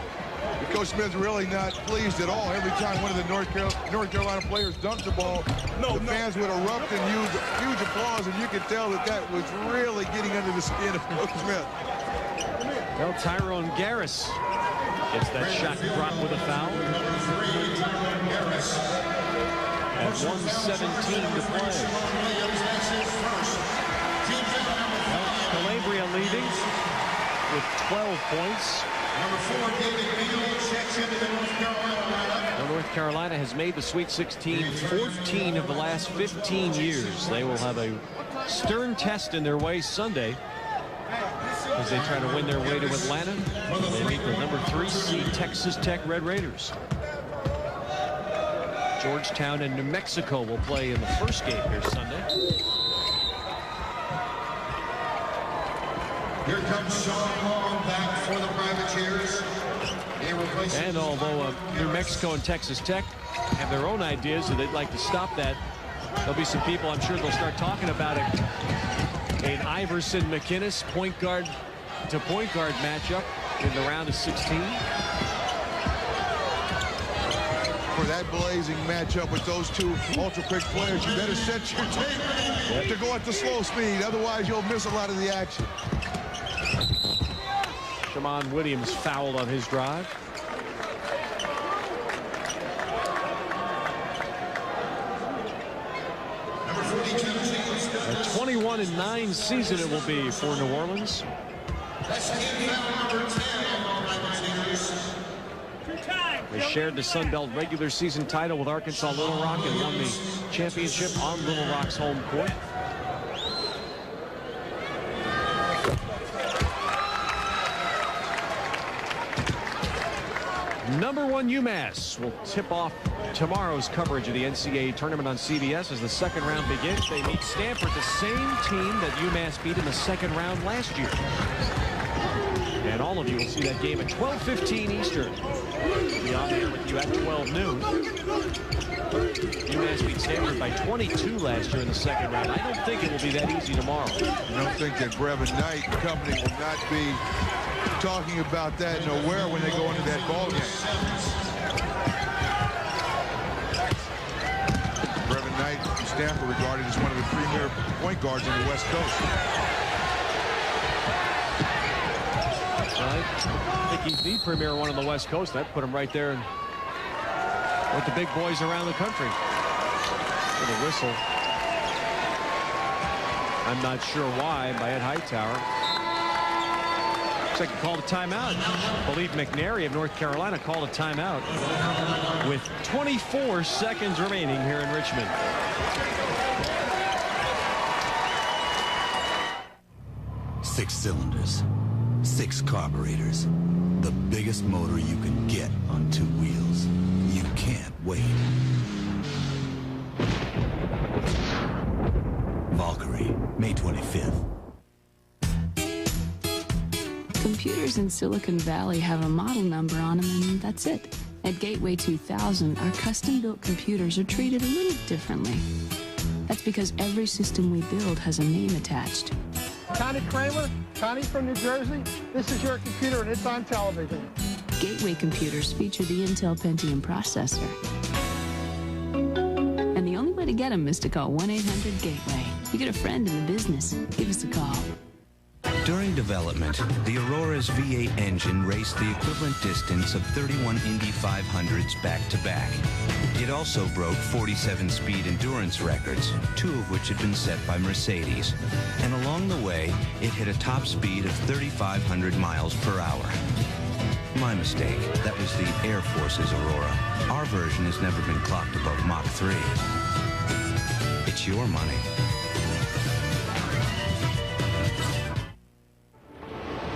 Coach Smith's really not pleased at all. Every time one of the North Carolina players dunked the ball, the fans would erupt in huge applause, and you could tell that that was really getting under the skin of Coach Smith. Well, Tyrone Garris gets that shot dropped with a foul. At 1:17 to play. Well, Calabria leading with 12 points. Number 4, David Beal checks into the North Carolina lineup. Well, North Carolina has made the Sweet 16 14 of the last 15 years. They will have a stern test in their way Sunday as they try to win their way to Atlanta. They meet the number 3 seed Texas Tech Red Raiders. Georgetown and New Mexico will play in the first game here Sunday. Here comes Sean Long back for the Privateers. And although New Mexico and Texas Tech have their own ideas, so they'd like to stop that. There'll be some people, I'm sure they'll start talking about it. An Iverson-McInnes point guard to point guard matchup in the round of 16. For that blazing matchup with those two ultra-quick players, you better set your tape to go at the slow speed. Otherwise, you'll miss a lot of the action. Shammond Williams fouled on his drive. A 21-9 season it will be for New Orleans. They shared the Sun Belt regular season title with Arkansas Little Rock and won the championship on Little Rock's home court. Number 1 UMass will tip off tomorrow's coverage of the NCAA tournament on CBS as the second round begins. They meet Stanford, the same team that UMass beat in the second round last year. And all of you will see that game at 12:15 Eastern. We'll be on there with you at 12 noon. UMass beat Stanford by 22 last year in the second round. I don't think it will be that easy tomorrow. I don't think that Brevin Knight and company will not be talking about that nowhere when they go into that ball game. Brevin Knight from Stanford regarded as one of the premier point guards on the West Coast. I think he's the premier one on the West Coast. That put him right there with the big boys around the country. For the whistle. I'm not sure why by Ed Hightower. Looks like he called a timeout. I believe McNary of North Carolina called a timeout with 24 seconds remaining here in Richmond. Six cylinders, 6 carburetors, the biggest motor you can get on 2 wheels. You can't wait. Valkyrie, May 25th. Computers in Silicon Valley have a model number on them, and that's it. At Gateway 2000, our custom-built computers are treated a little differently. That's because every system we build has a name attached. Connie Kramer, Connie from New Jersey. This is your computer, and it's on television. Gateway computers feature the Intel Pentium processor. And the only way to get them is to call 1-800-GATEWAY. You get a friend in the business, give us a call. During development, the Aurora's V8 engine raced the equivalent distance of 31 Indy 500s back-to-back. It also broke 47 speed endurance records, 2 of which had been set by Mercedes. And along the way, it hit a top speed of 3,500 miles per hour. My mistake. That was the Air Force's Aurora. Our version has never been clocked above Mach 3. It's your money.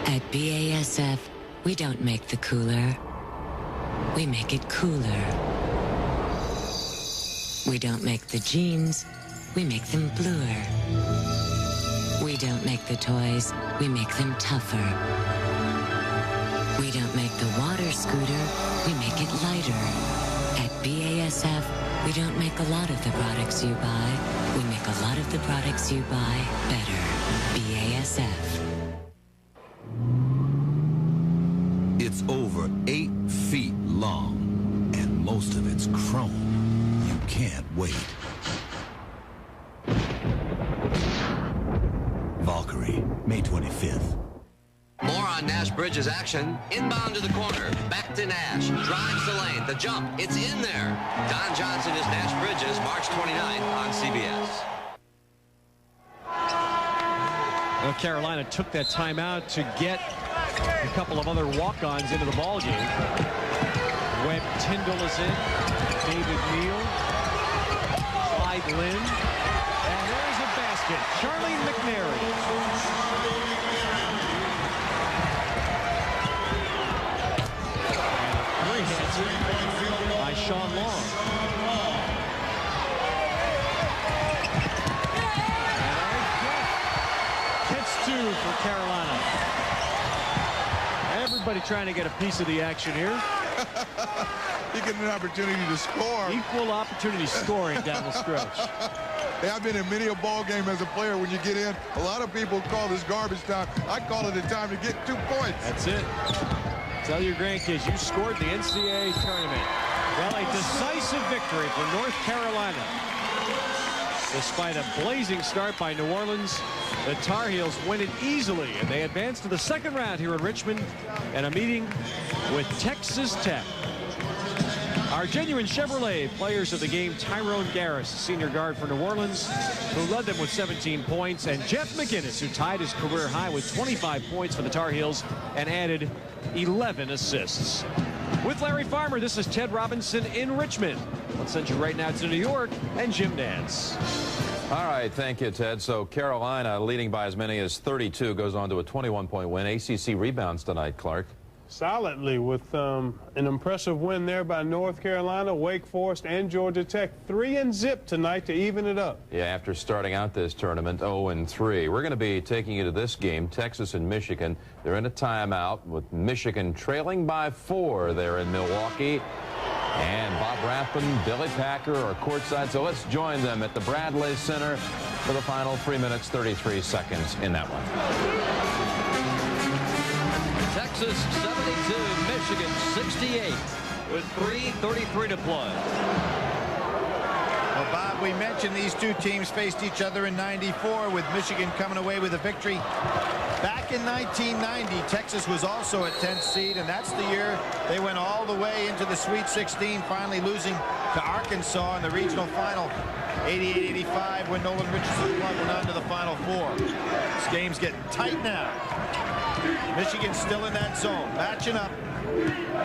At BASF, we don't make the cooler. We make it cooler. We don't make the jeans. We make them bluer. We don't make the toys. We make them tougher. We don't make the water scooter. We make it lighter. At BASF, we don't make a lot of the products you buy. We make a lot of the products you buy better. BASF. It's over 8 feet long, and most of it's chrome. You can't wait. Valkyrie, May 25th. More on Nash Bridges action. Inbound to the corner. Back to Nash. Drives the lane. The jump. It's in there. Don Johnson is Nash Bridges, March 29th on CBS. North Carolina took that timeout to get a couple of other walk-ons into the ballgame. Webb Tyndall is in. David Neal. Clyde Lynn. And there's a basket. Charlene McNary. Very handsome by Sean Long. Gets 2 for Carolina. Everybody trying to get a piece of the action here. You getting an opportunity to score. Equal opportunity scoring down the stretch. Hey, I've been in many a ball game as a player. When you get in, a lot of people call this garbage time. I call it a time to get 2 points. That's it. Tell your grandkids you scored the NCAA tournament. Well, a decisive victory for North Carolina. Despite a blazing start by New Orleans, the Tar Heels win it easily, and they advance to the second round here in Richmond and a meeting with Texas Tech. Our genuine Chevrolet players of the game, Tyrone Garris, senior guard for New Orleans, who led them with 17 points, and Jeff McInnes, who tied his career high with 25 points for the Tar Heels and added 11 assists. With Larry Farmer, this is Ted Robinson in Richmond. Let's send you right now to New York and Jim Nance. All right, thank you, Ted. So Carolina, leading by as many as 32, goes on to a 21-point win. ACC rebounds tonight, Clark. Solidly with an impressive win there by North Carolina, Wake Forest, and Georgia Tech. 3-0 tonight to even it up. Yeah, after starting out this tournament 0-3. We're going to be taking you to this game, Texas and Michigan. They're in a timeout with Michigan trailing by 4 there in Milwaukee. And Bob Rathbun, Billy Packer are courtside, so let's join them at the Bradley Center for the final 3 minutes, 33 seconds in that one. Texas 72, Michigan 68 with 3:33 to play. Well, Bob, we mentioned these two teams faced each other in '94 with Michigan coming away with a victory. Back in 1990, Texas was also a 10th seed, and that's the year they went all the way into the Sweet 16, finally losing to Arkansas in the regional final. 88-85 when Nolan Richardson went on to the Final Four. This game's getting tight now. Michigan still in that zone, matching up.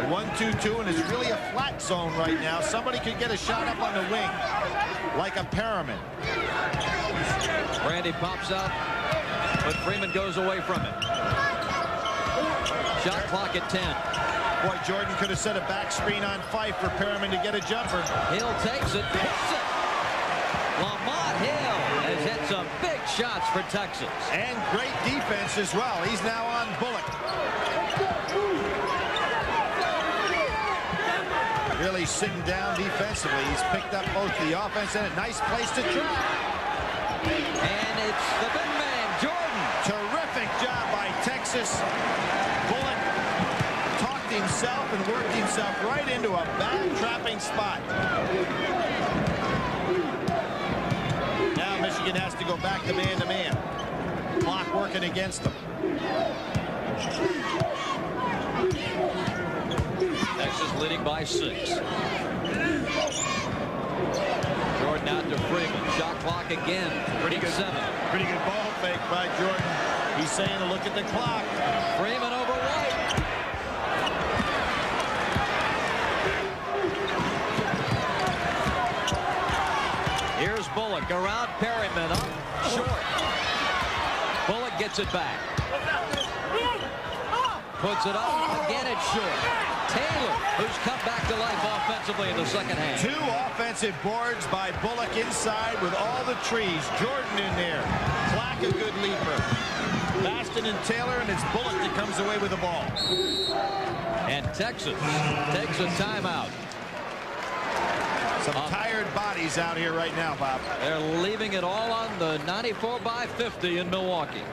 1-2-2, and it's really a flat zone right now. Somebody could get a shot up on the wing, like a pyramid. Brandy pops out, but Freeman goes away from it. Shot clock at 10. Boy, Jordan could have set a back screen on Fife for Perriman to get a jumper. Hill takes it, hits it. Lamont Hill has hit some big shots for Texas. And great defense as well. He's now on Bullock. Really sitting down defensively. He's picked up both the offense and a nice place to try. And it's the big man, Jordan. Terrific job by Texas. Bullock talked himself and worked himself right into a back-trapping spot. Now Michigan has to go back to man-to-man. Clock working against them. Texas leading by 6. Jordan out to Freeman. Shot clock again. Pretty good 7. Pretty good ball fake by Jordan. He's saying to look at the clock. Freeman over White. Here's Bullock around Perryman up short. Bullock gets it back. Puts it up again. It's short. Taylor, who's come back to life offensively in the second half. 2 offensive boards by Bullock inside with all the trees. Jordan in there. Clack a good leaper. Baston and Taylor, and it's Bullock that comes away with the ball. And Texas takes a timeout. Some tired bodies out here right now, Bob. They're leaving it all on the 94 by 50 in Milwaukee.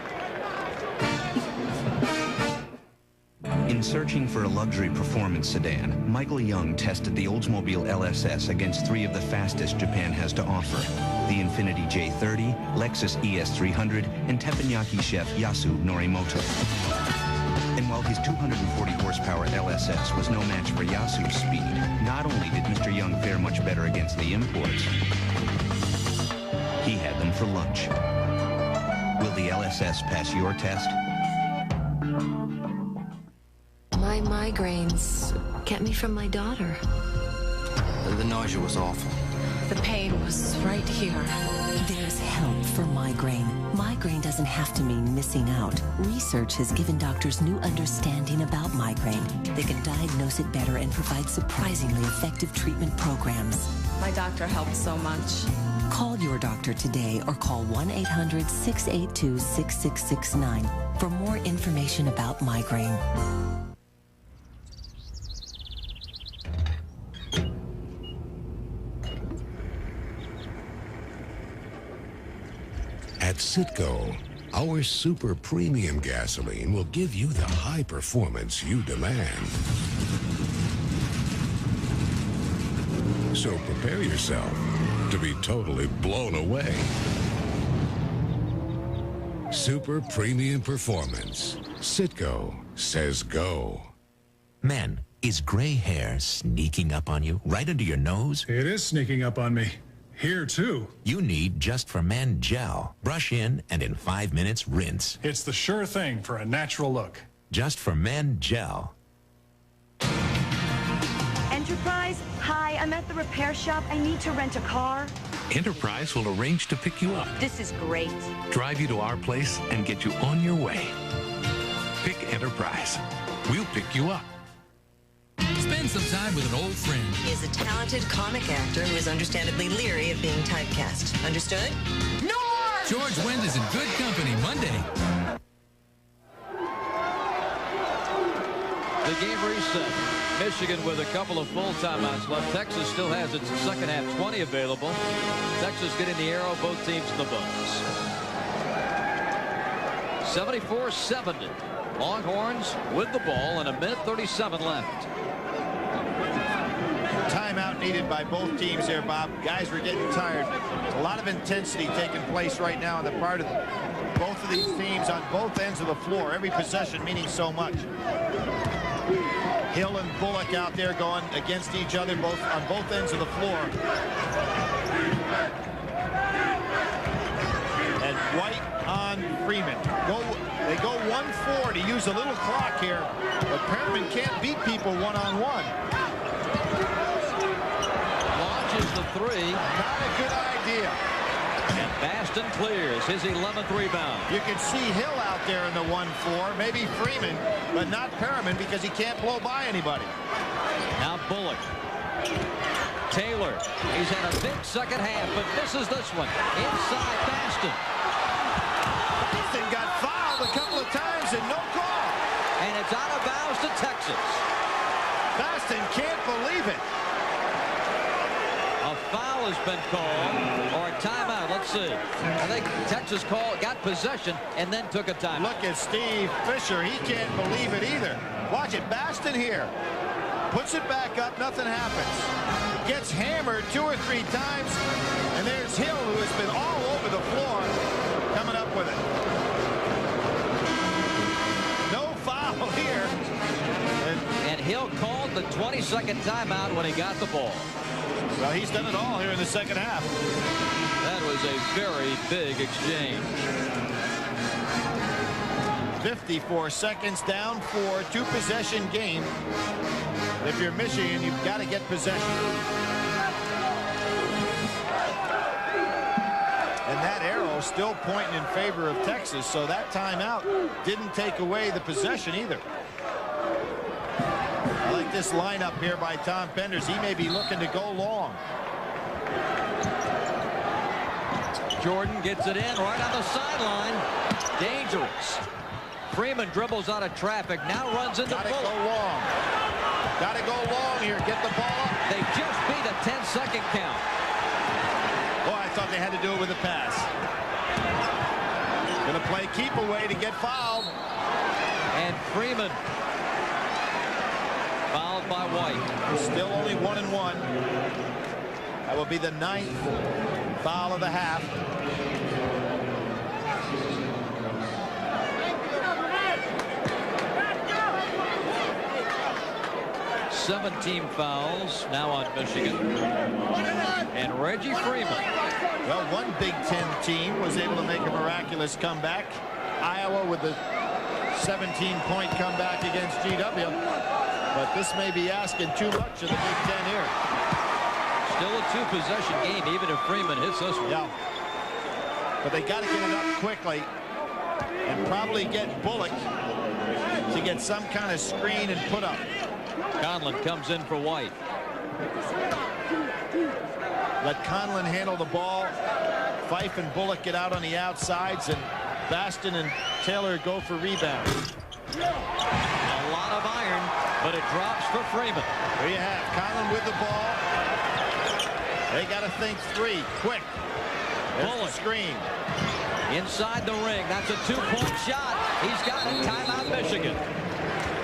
In searching for a luxury performance sedan, Michael Young tested the Oldsmobile LSS against 3 of the fastest Japan has to offer: the Infiniti J30, Lexus ES300, and teppanyaki chef Yasu Norimoto. And while his 240 horsepower LSS was no match for Yasu's speed, not only did Mr. Young fare much better against the imports, he had them for lunch. Will the LSS pass your test? My migraines kept me from my daughter. The nausea was awful. The pain was right here. There's help for migraine. Migraine doesn't have to mean missing out. Research has given doctors new understanding about migraine. They can diagnose it better and provide surprisingly effective treatment programs. My doctor helped so much. Call your doctor today or call 1-800-682-6669 for more information about migraine. At Citgo, our super premium gasoline will give you the high performance you demand. So prepare yourself to be totally blown away. Super premium performance. Citgo says go. Men, is gray hair sneaking up on you right under your nose? It is sneaking up on me. Here, too. You need Just for Men gel. Brush in, and in 5 minutes, rinse. It's the sure thing for a natural look. Just for Men gel. Enterprise? Hi, I'm at the repair shop. I need to rent a car. Enterprise will arrange to pick you up, This is great. drive you to our place, and get you on your way. Pick Enterprise. We'll pick you up. Spend some time with an old friend. He is a talented comic actor who is understandably leery of being typecast. Understood? No more! George Wendt is in good company Monday. The game reset. Michigan with a couple of full timeouts left. Texas still has its second half 20 available. Texas getting the arrow, both teams in the bonus. 74-70. Longhorns with the ball and a minute 37 left. Timeout needed by both teams here, Bob. Guys were getting tired. A lot of intensity taking place right now on the part of both of these teams on both ends of the floor. Every possession meaning so much. Hill and Bullock out there going against each other on both ends of the floor. And White on Freeman. They go 1-4 to use a little clock here, but Perriman can't beat people one-on-one. Launches the three. Not a good idea. And Baston clears his 11th rebound. You can see Hill out there in the 1-4, maybe Freeman, but not Perriman because he can't blow by anybody. Now Bullock. Taylor. He's had a big second half, but misses this one. Inside Baston. Baston got fouled a couple of times and no call. And it's out of bounds to Texas. Baston can't believe it. A foul has been called, or a timeout. Let's see. I think Texas got possession and then took a timeout. Look at Steve Fisher. He can't believe it either. Watch it. Baston here. Puts it back up. Nothing happens. Gets hammered 2 or 3 times. And there's Hill, who has been all over the floor, coming up with it. No foul here. And Hill called the 22nd timeout when he got the ball. Well, he's done it all here in the second half. That was a very big exchange. 54 seconds down for 2-possession game. If you're Michigan, you've got to get possession. And that arrow still pointing in favor of Texas, so that timeout didn't take away the possession either. I like this lineup here by Tom Penders. He may be looking to go long. Jordan gets it in right on the sideline. Dangerous. Freeman dribbles out of traffic, now runs into Bullock. Gotta go long. Gotta go long here. Get the ball up. They just beat a 10-second count. Boy, I thought they had to do it with a pass. Gonna play keep away to get fouled. And Freeman fouled by White. Still only 1-1. That will be the 9th foul of the half. 17 fouls now on Michigan. And Reggie Freeman. Well, one Big Ten team was able to make a miraculous comeback. Iowa with the 17-point comeback against GW. But this may be asking too much of the Big Ten here. Still a 2-possession game, even if Freeman hits this one. Yeah. But they got to get it up quickly and probably get Bullock to get some kind of screen and put up. Conlon comes in for White. Let Conlon handle the ball. Fife and Bullock get out on the outsides, and Baston and Taylor go for rebounds. A lot of iron, but it drops for Freeman. There you have Conlon with the ball. They got to think 3 quick. There's the screen. Inside the ring. That's a two-point shot. He's got it. Timeout, Michigan.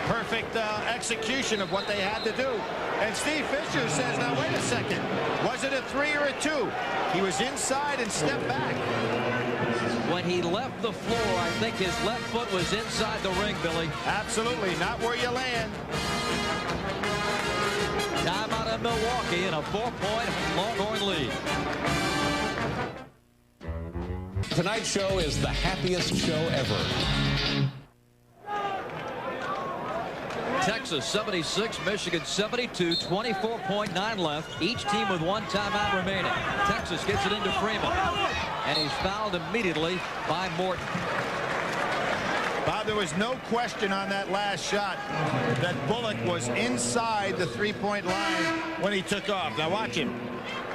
Perfect execution of what they had to do. And Steve Fisher says, now wait a second. Was it a 3 or a 2? He was inside and stepped back. When he left the floor, I think his left foot was inside the ring, Billy. Absolutely. Not where you land. Timeout in Milwaukee in a 4-point Longhorn lead. Tonight's show is the happiest show ever. Texas 76, Michigan 72, 24.9 left. Each team with one timeout remaining. Texas gets it into Freeman. And he's fouled immediately by Morton. Bob, there was no question on that last shot that Bullock was inside the three-point line when he took off. Now watch him.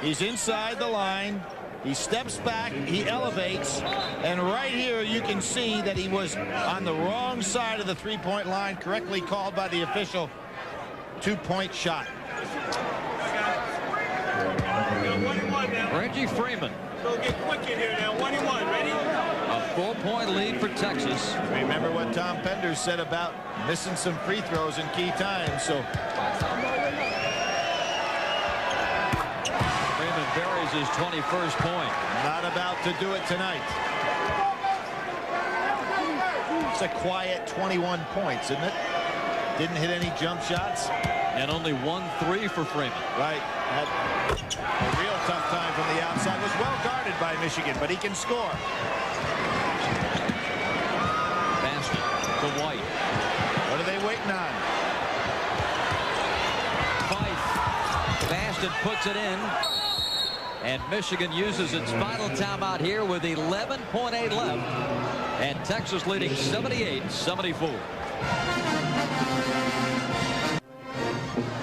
He's inside the line. He steps back, he elevates, and right here you can see that he was on the wrong side of the three-point line, correctly called by the official. Two-point shot. Reggie Freeman. So get quick in here now. 1-1. Ready? A 4-point lead for Texas. Remember what Tom Penders said about missing some free throws in key times. So Freeman buries his 21st point. Not about to do it tonight. It's a quiet 21 points, isn't it? Didn't hit any jump shots. And only 1 3 for Freeman. Right. Had a real tough time from the outside. Was well guarded by Michigan, but he can score. Basket to White. What are they waiting on? Fife. Baston puts it in. And Michigan uses its final timeout here with 11.8 left. And Texas leading 78-74.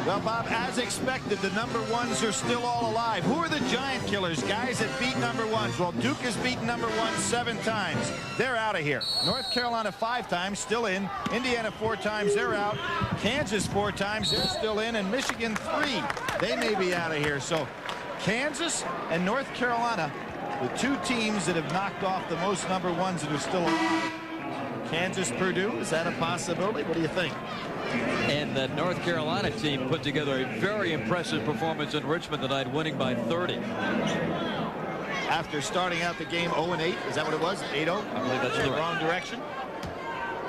Well, Bob, as expected, the number ones are still all alive. Who are the giant killers, guys that beat number ones? Well, Duke has beaten number one 7 times. They're out of here. North Carolina 5 times, still in. Indiana 4 times, they're out. Kansas 4 times, they're still in. And Michigan 3, they may be out of here. So Kansas and North Carolina, the 2 teams that have knocked off the most number ones that are still alive. Kansas, Purdue, is that a possibility? What do you think? And the North Carolina team put together a very impressive performance in Richmond tonight, winning by 30. After starting out the game 0-8, is that what it was? 8-0? I believe that's the wrong direction.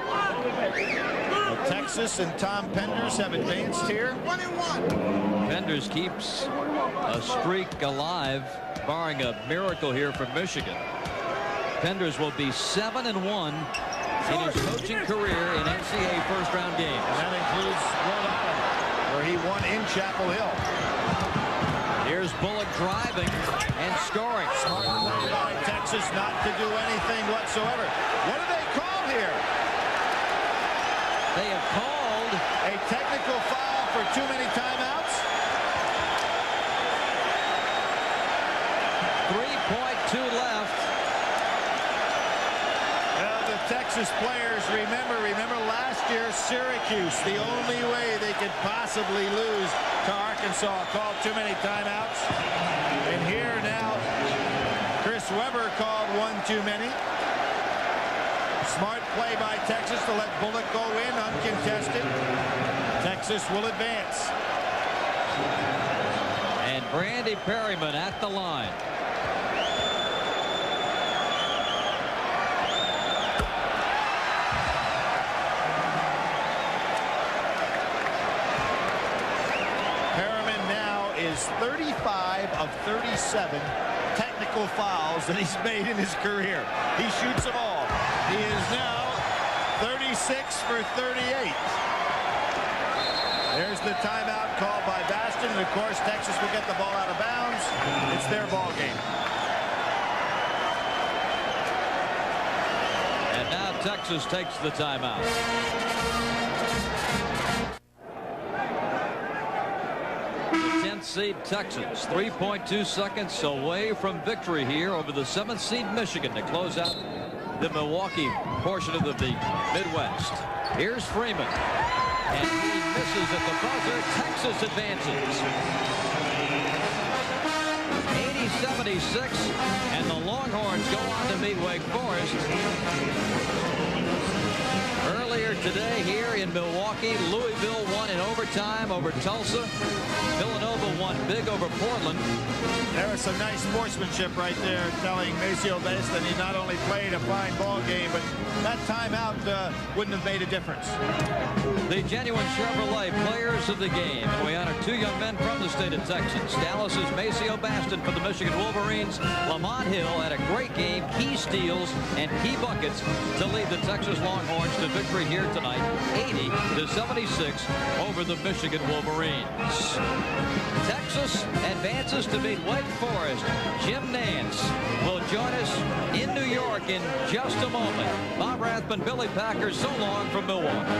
Well, Texas and Tom Penders have advanced here. 1-1. Penders keeps a streak alive, barring a miracle here from Michigan. Penders will be 7-1 in his coaching career in NCAA first-round games. And that includes Rhode Island, where he won in Chapel Hill. Here's Bullock driving and scoring. Smart play by Texas not to do anything whatsoever. What do they call here? They have called a technical foul for too many timeouts. 3.2 left. Texas players, remember last year Syracuse, the only way they could possibly lose to Arkansas, called too many timeouts. And here now, Chris Webber called 1 too many. Smart play by Texas to let Bullock go in uncontested. Texas will advance. And Brandy Perryman at the line. Is 35 of 37 technical fouls that he's made in his career. He shoots them all. He is now 36 for 38. There's the timeout called by Baston, and of course Texas will get the ball out of bounds. It's their ball game. And now Texas takes the timeout. Seed Texas, 3.2 seconds away from victory here over the 7th seed Michigan to close out the Milwaukee portion of the Midwest. Here's Freeman, and he misses at the buzzer. Texas advances. 80-76, and the Longhorns go on to meet Wake Forest. Earlier today here in Milwaukee, Louisville won in overtime over Tulsa. Villanova won big over Portland. There was some nice sportsmanship right there, telling Maceo Base that he not only played a fine ball game, but that timeout wouldn't have made a difference. The Genuine Chevrolet players of the game. And we honor two young men from the state of Texas. Dallas's Maceo Baston for the Michigan Wolverines. Lamont Hill had a great game, key steals and key buckets to lead the Texas Longhorns to victory here tonight, 80-76 over the Michigan Wolverines. Texas advances to beat Wake Forest. Jim Nance will join us in New York in just a moment. Bob Rathman, Billy Packer, so long from Milwaukee.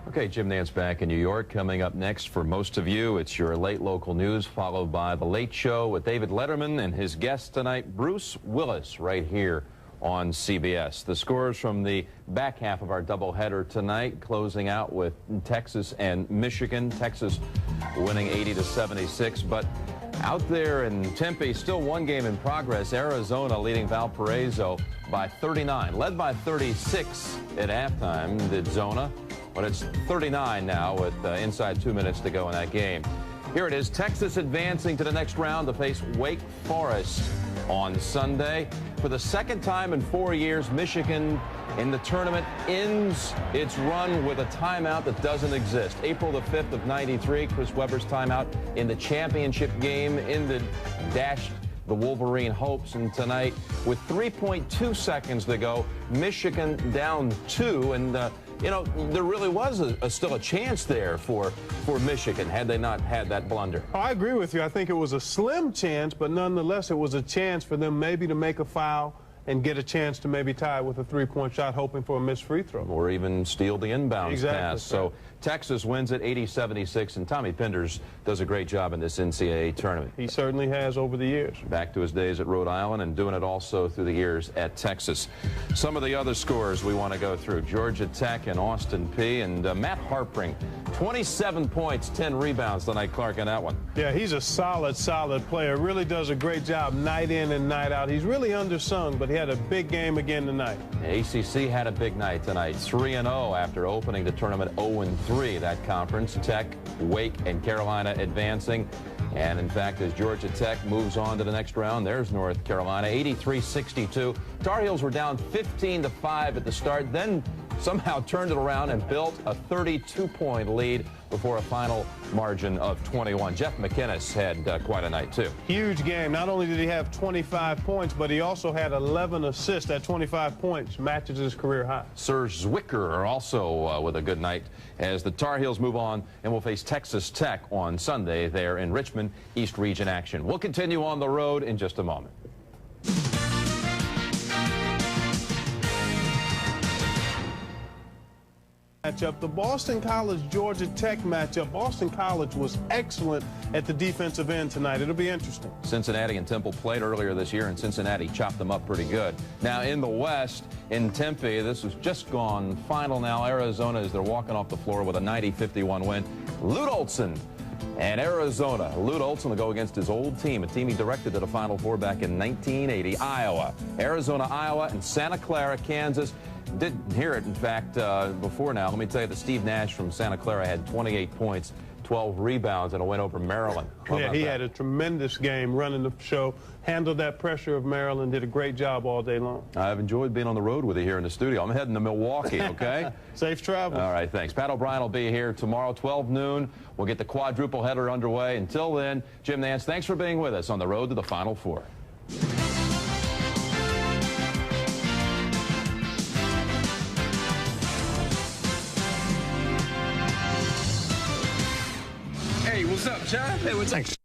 Okay, Jim Nance back in New York. Coming up next for most of you, it's your late local news, followed by The Late Show with David Letterman and his guest tonight, Bruce Willis, right here on CBS. The scores from the back half of our doubleheader tonight, closing out with Texas and Michigan. Texas winning 80-76, but out there in Tempe, still one game in progress. Arizona leading Valparaiso by 39, led by 36 at halftime, did Zona. But it's 39 now with inside 2 minutes to go in that game. Here it is, Texas advancing to the next round to face Wake Forest on Sunday. For the second time in 4 years, Michigan in the tournament ends its run with a timeout that doesn't exist. April the 5th of '93, Chris Webber's timeout in the championship game ended, dashed the Wolverine hopes, and tonight with 3.2 seconds to go, Michigan down 2, and you know, there really was still a chance there for Michigan had they not had that blunder. I agree with you. I think it was a slim chance, but nonetheless, it was a chance for them maybe to make a foul and get a chance to maybe tie with a three-point shot, hoping for a missed free throw. Or even steal the inbounds pass. So right. Texas wins at 80-76, and Tommy Penders does a great job in this NCAA tournament. He certainly has over the years. Back to his days at Rhode Island and doing it also through the years at Texas. Some of the other scores we want to go through. Georgia Tech and Austin Peay, and Matt Harpring, 27 points, 10 rebounds tonight, Clark, in that one. Yeah, he's a solid player. Really does a great job night in and night out. He's really undersung, but he had a big game again tonight. The ACC had a big night tonight, 3-0 after opening the tournament 0-3. That conference, Tech, Wake, and Carolina advancing. And in fact, as Georgia Tech moves on to the next round, there's North Carolina, 83-62. Tar Heels were down 15-5 at the start, then somehow turned it around and built a 32-point lead before a final margin of 21. Jeff McInnes had quite a night, too. Huge game. Not only did he have 25 points, but he also had 11 assists. That 25 points matches his career high. Serge Zwicker also with a good night as the Tar Heels move on and will face Texas Tech on Sunday there in Richmond, East Region action. We'll continue on the road in just a moment. Matchup, the Boston College-Georgia Tech matchup. Boston College was excellent at the defensive end tonight. It'll be interesting. Cincinnati and Temple played earlier this year, and Cincinnati chopped them up pretty good. Now, in the West, in Tempe, this has just gone final now. Arizona, as they're walking off the floor with a 90-51 win. Lute Olson and Arizona. Lute Olson will go against his old team, a team he directed to the Final Four back in 1980, Iowa. Arizona, Iowa, and Santa Clara, Kansas. Didn't hear it, in fact, before now. Let me tell you that Steve Nash from Santa Clara had 28 points, 12 rebounds, and a win over Maryland. Yeah, he had a tremendous game running the show, handled that pressure of Maryland, did a great job all day long. I've enjoyed being on the road with you here in the studio. I'm heading to Milwaukee, okay? Safe travel. All right, thanks. Pat O'Brien will be here tomorrow, 12 noon. We'll get the quadruple header underway. Until then, Jim Nance, thanks for being with us on the road to the Final Four. Hey, what's up, John? Hey, what's up?